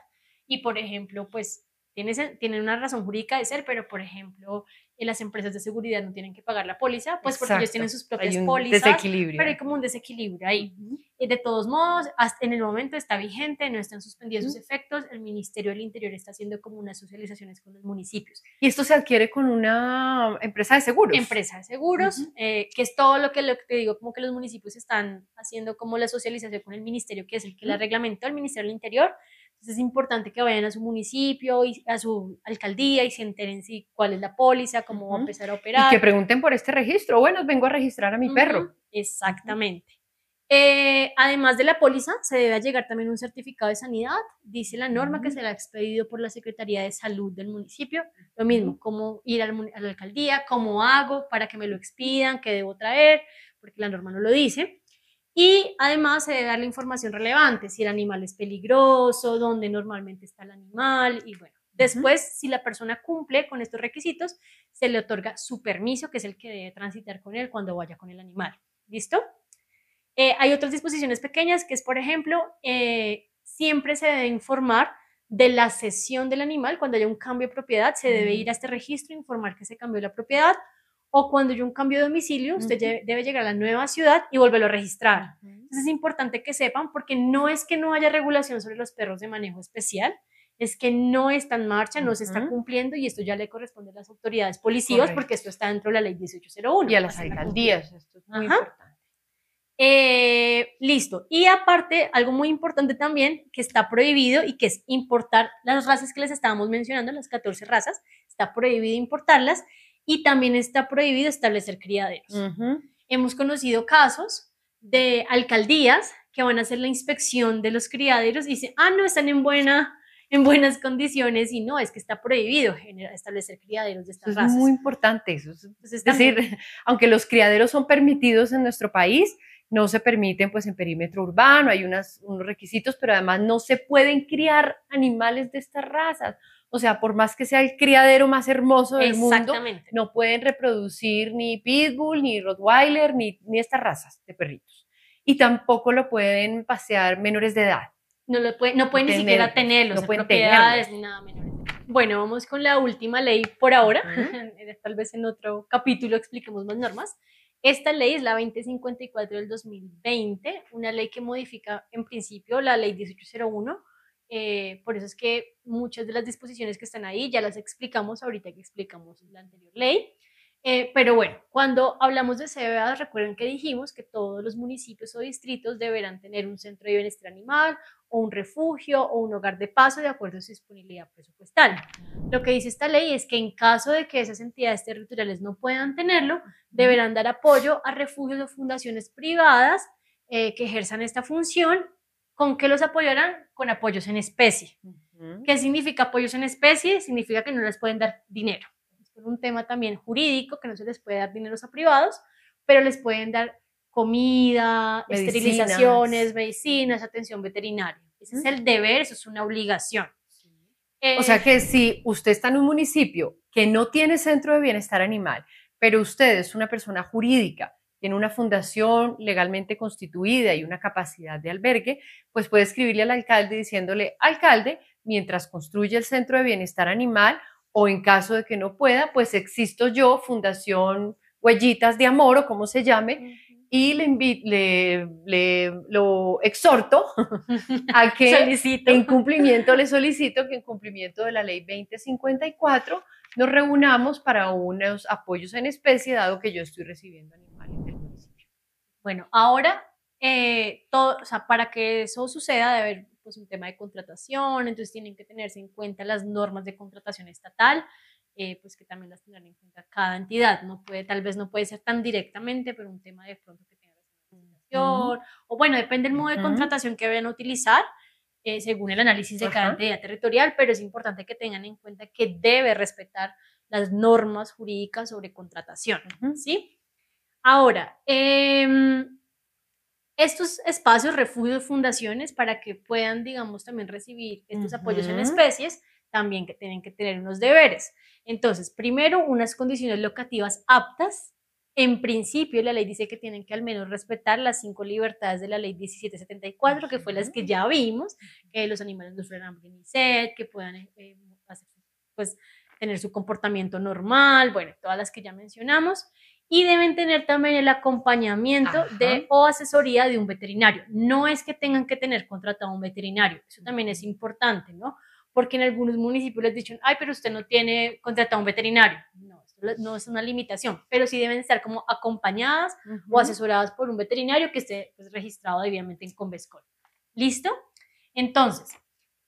Y, por ejemplo, pues tienen una razón jurídica de ser, pero, por ejemplo, las empresas de seguridad no tienen que pagar la póliza, pues porque ellos tienen sus propias pólizas, pero hay como un desequilibrio ahí. De todos modos, hasta en el momento está vigente, no están suspendidos sus efectos, el Ministerio del Interior está haciendo como unas socializaciones con los municipios. ¿Y esto se adquiere con una empresa de seguros? Empresa de seguros, que es todo lo que te digo, como que los municipios están haciendo como la socialización con el Ministerio, que es el que la reglamentó, el Ministerio del Interior. Entonces es importante que vayan a su municipio y a su alcaldía y se enteren cuál es la póliza, cómo va a empezar a operar. Y que pregunten por este registro. Bueno, vengo a registrar a mi perro. Exactamente. Además de la póliza, se debe llegar también un certificado de sanidad. Dice la norma que será expedido por la Secretaría de Salud del municipio. Lo mismo, cómo ir a la alcaldía, cómo hago para que me lo expidan, qué debo traer, porque la norma no lo dice. Y además se debe dar la información relevante, si el animal es peligroso, dónde normalmente está el animal y bueno. Después, si la persona cumple con estos requisitos, se le otorga su permiso, que es el que debe transitar con él cuando vaya con el animal. ¿Listo? Hay otras disposiciones pequeñas que es, por ejemplo, siempre se debe informar de la cesión del animal. Cuando haya un cambio de propiedad, se debe ir a este registro e informar que se cambió la propiedad. O cuando haya un cambio de domicilio, usted debe llegar a la nueva ciudad y volverlo a registrar. Entonces es importante que sepan, porque no es que no haya regulación sobre los perros de manejo especial, es que no está en marcha, no se está cumpliendo y esto ya le corresponde a las autoridades policivas. Porque esto está dentro de la ley 1801. Y a las alcaldías, esto es muy importante. Listo. Y aparte, algo muy importante también, que está prohibido y que es importar las razas que les estábamos mencionando, las 14 razas, está prohibido importarlas y también está prohibido establecer criaderos. Hemos conocido casos de alcaldías que van a hacer la inspección de los criaderos y dicen, no, están en buenas condiciones, y no, es que está prohibido establecer criaderos de estas razas. Es muy importante eso. Es decir, aunque los criaderos son permitidos en nuestro país, no se permiten pues en perímetro urbano, hay unos requisitos, pero además no se pueden criar animales de estas razas. O sea, por más que sea el criadero más hermoso del mundo, no pueden reproducir ni pitbull, ni rottweiler, ni estas razas de perritos. Y tampoco lo pueden pasear menores de edad. No pueden ni siquiera tenerlos, no pueden propiedades ni nada menores. Bueno, vamos con la última ley por ahora. Tal vez en otro capítulo expliquemos más normas. Esta ley es la 2054 del 2020, una ley que modifica en principio la ley 1801. Por eso es que muchas de las disposiciones que están ahí ya las explicamos ahorita que explicamos la anterior ley. Pero bueno, cuando hablamos de CBA, recuerden que dijimos que todos los municipios o distritos deberán tener un centro de bienestar animal o un refugio o un hogar de paso de acuerdo a su disponibilidad presupuestal. Lo que dice esta ley es que en caso de que esas entidades territoriales no puedan tenerlo, deberán dar apoyo a refugios o fundaciones privadas que ejerzan esta función. ¿Con qué los apoyarán? Con apoyos en especie. ¿Qué significa apoyos en especie? Significa que no les pueden dar dinero. Es un tema también jurídico, que no se les puede dar dinero a privados, pero les pueden dar comida, esterilizaciones, medicinas, atención veterinaria. Ese es el deber, eso es una obligación. O sea que si usted está en un municipio que no tiene centro de bienestar animal, pero usted es una persona jurídica, tiene una fundación legalmente constituida y una capacidad de albergue, pues puede escribirle al alcalde diciéndole, alcalde, mientras construye el centro de bienestar animal, o en caso de que no pueda, pues existo yo, Fundación Huellitas de Amor, o como se llame, y lo exhorto a que le solicito que en cumplimiento de la ley 2054 nos reunamos para unos apoyos en especie, dado que yo estoy recibiendo animales del municipio. Bueno, ahora, para que eso suceda, debe haber pues un tema de contratación, entonces tienen que tenerse en cuenta las normas de contratación estatal, pues que también las tendrán en cuenta cada entidad, tal vez no puede ser tan directamente, pero un tema de pronto que tenga relación, o bueno, depende del modo de contratación que vayan a utilizar, según el análisis de cada entidad territorial, pero es importante que tengan en cuenta que debe respetar las normas jurídicas sobre contratación, ¿sí? Ahora, estos espacios, refugios, fundaciones, para que puedan, digamos, también recibir estos apoyos en especies, también que tienen que tener unos deberes. Entonces, primero, unas condiciones locativas aptas. En principio, la ley dice que tienen que al menos respetar las 5 libertades de la ley 1774, que fue las que ya vimos, que los animales no sufran hambre ni sed, que puedan pues, tener su comportamiento normal, bueno, todas las que ya mencionamos. Y deben tener también el acompañamiento o asesoría de un veterinario. No es que tengan que tener contratado un veterinario, eso también es importante, ¿no? Porque en algunos municipios les dicen, ay, pero usted no tiene contratado un veterinario. No, esto no es una limitación, pero sí deben estar como acompañadas o asesoradas por un veterinario que esté pues, registrado debidamente en Convescol. ¿Listo? Entonces,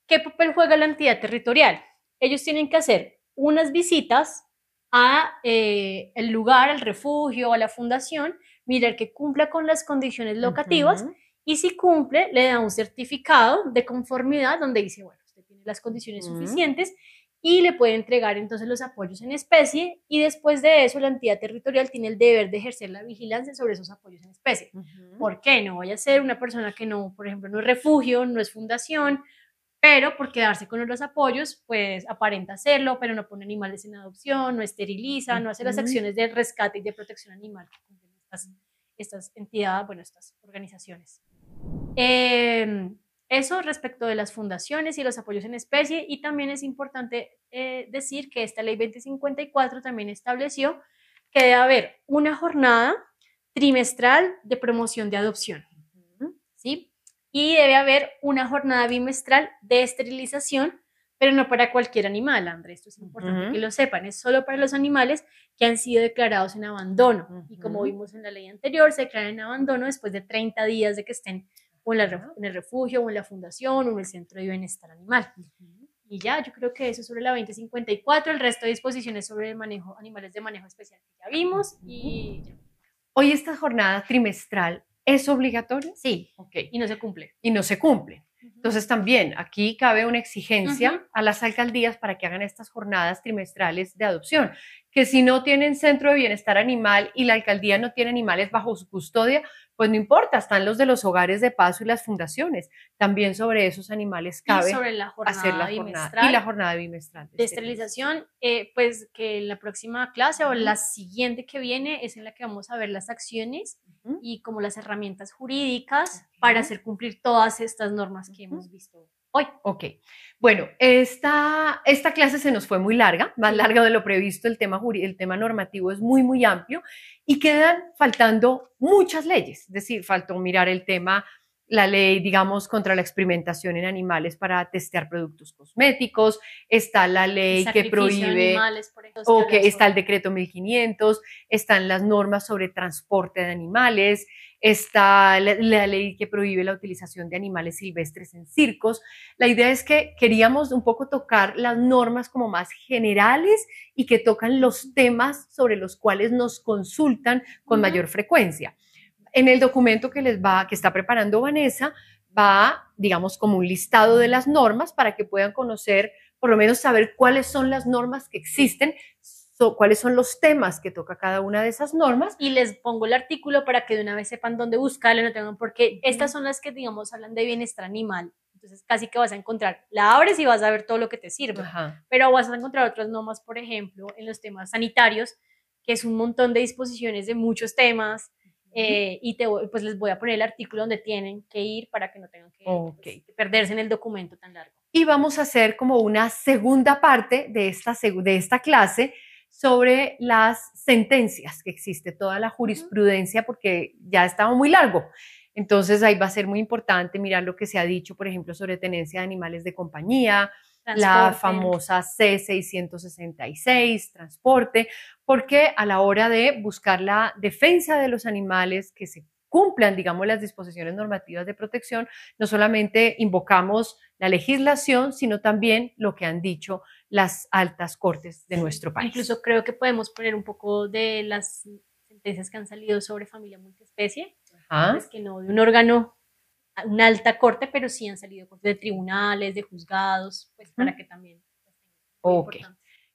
¿qué papel juega la entidad territorial? Ellos tienen que hacer unas visitas a el lugar, al refugio, a la fundación, mirar que cumpla con las condiciones locativas y si cumple, le da un certificado de conformidad donde dice, bueno, usted tiene las condiciones suficientes y le puede entregar entonces los apoyos en especie y después de eso la entidad territorial tiene el deber de ejercer la vigilancia sobre esos apoyos en especie. ¿Por qué? No vaya a ser una persona que no, por ejemplo, no es refugio, no es fundación, pero por quedarse con los apoyos, pues aparenta hacerlo, pero no pone animales en adopción, no esteriliza, no hace las acciones de rescate y de protección animal que cumplen estas entidades, bueno, estas organizaciones. Eso respecto de las fundaciones y los apoyos en especie, y también es importante decir que esta ley 2054 también estableció que debe haber una jornada trimestral de promoción de adopción, ¿sí? Y debe haber una jornada bimestral de esterilización, pero no para cualquier animal, Andrés, esto es importante que lo sepan, es solo para los animales que han sido declarados en abandono, y como vimos en la ley anterior, se declaran en abandono después de 30 días de que estén o en el refugio, o en la fundación, o en el centro de bienestar animal. Y ya, yo creo que eso sobre la 2054, el resto de disposiciones sobre el manejo, animales de manejo especial que ya vimos, y ya. Hoy esta jornada trimestral ¿es obligatoria? Sí, y no se cumple. Y no se cumple. Entonces también aquí cabe una exigencia a las alcaldías para que hagan estas jornadas trimestrales de adopción, que si no tienen centro de bienestar animal y la alcaldía no tiene animales bajo su custodia, pues no importa, están los de los hogares de paso y las fundaciones. También sobre esos animales cabe sobre la jornada hacer la bimestral, y la jornada bimestral de esterilización, pues que en la próxima clase o la siguiente que viene es en la que vamos a ver las acciones y como las herramientas jurídicas para hacer cumplir todas estas normas que hemos visto hoy. Ok, bueno, esta clase se nos fue muy larga, más larga de lo previsto, el tema normativo es muy, muy amplio y quedan faltando muchas leyes, es decir, faltó mirar el tema, la ley, digamos, contra la experimentación en animales para testear productos cosméticos, está la ley que prohíbe, está el decreto 1500, están las normas sobre transporte de animales, está la ley que prohíbe la utilización de animales silvestres en circos. La idea es que queríamos un poco tocar las normas como más generales y que tocan los temas sobre los cuales nos consultan con mayor frecuencia. En el documento que está preparando Vanessa, va, digamos, como un listado de las normas para que puedan conocer, por lo menos saber cuáles son las normas que existen, cuáles son los temas que toca cada una de esas normas. Y les pongo el artículo para que de una vez sepan dónde buscarlo, no tengan, porque estas son las que, digamos, hablan de bienestar animal. Entonces, casi que vas a encontrar, la abres y vas a ver todo lo que te sirve. Pero vas a encontrar otras normas, por ejemplo, en los temas sanitarios, que es un montón de disposiciones de muchos temas. Y pues les voy a poner el artículo donde tienen que ir para que no tengan que perderse en el documento tan largo. Y vamos a hacer como una segunda parte de esta clase sobre las sentencias que existe, toda la jurisprudencia, porque ya estaba muy largo. Entonces ahí va a ser muy importante mirar lo que se ha dicho, por ejemplo, sobre tenencia de animales de compañía, la famosa C666, transporte, porque a la hora de buscar la defensa de los animales que se cumplan, digamos, las disposiciones normativas de protección, no solamente invocamos la legislación, sino también lo que han dicho las altas cortes de nuestro país. Incluso creo que podemos poner un poco de las sentencias que han salido sobre familia multiespecie, pues que no de un órgano, una alta corte, pero sí han salido de tribunales, de juzgados, pues para que también. Ok.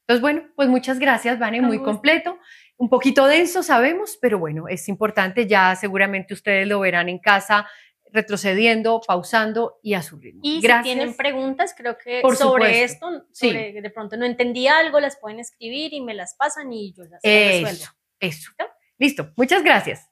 Entonces, bueno, pues muchas gracias, Vane, muy completo, un poquito denso, sabemos, pero bueno, es importante, ya seguramente ustedes lo verán en casa, retrocediendo, pausando y a su ritmo. Y gracias. Si tienen preguntas, creo que Por sobre supuesto. esto, sobre de pronto no entendí algo, las pueden escribir y me las pasan y yo las resuelvo. Eso. Listo, muchas gracias.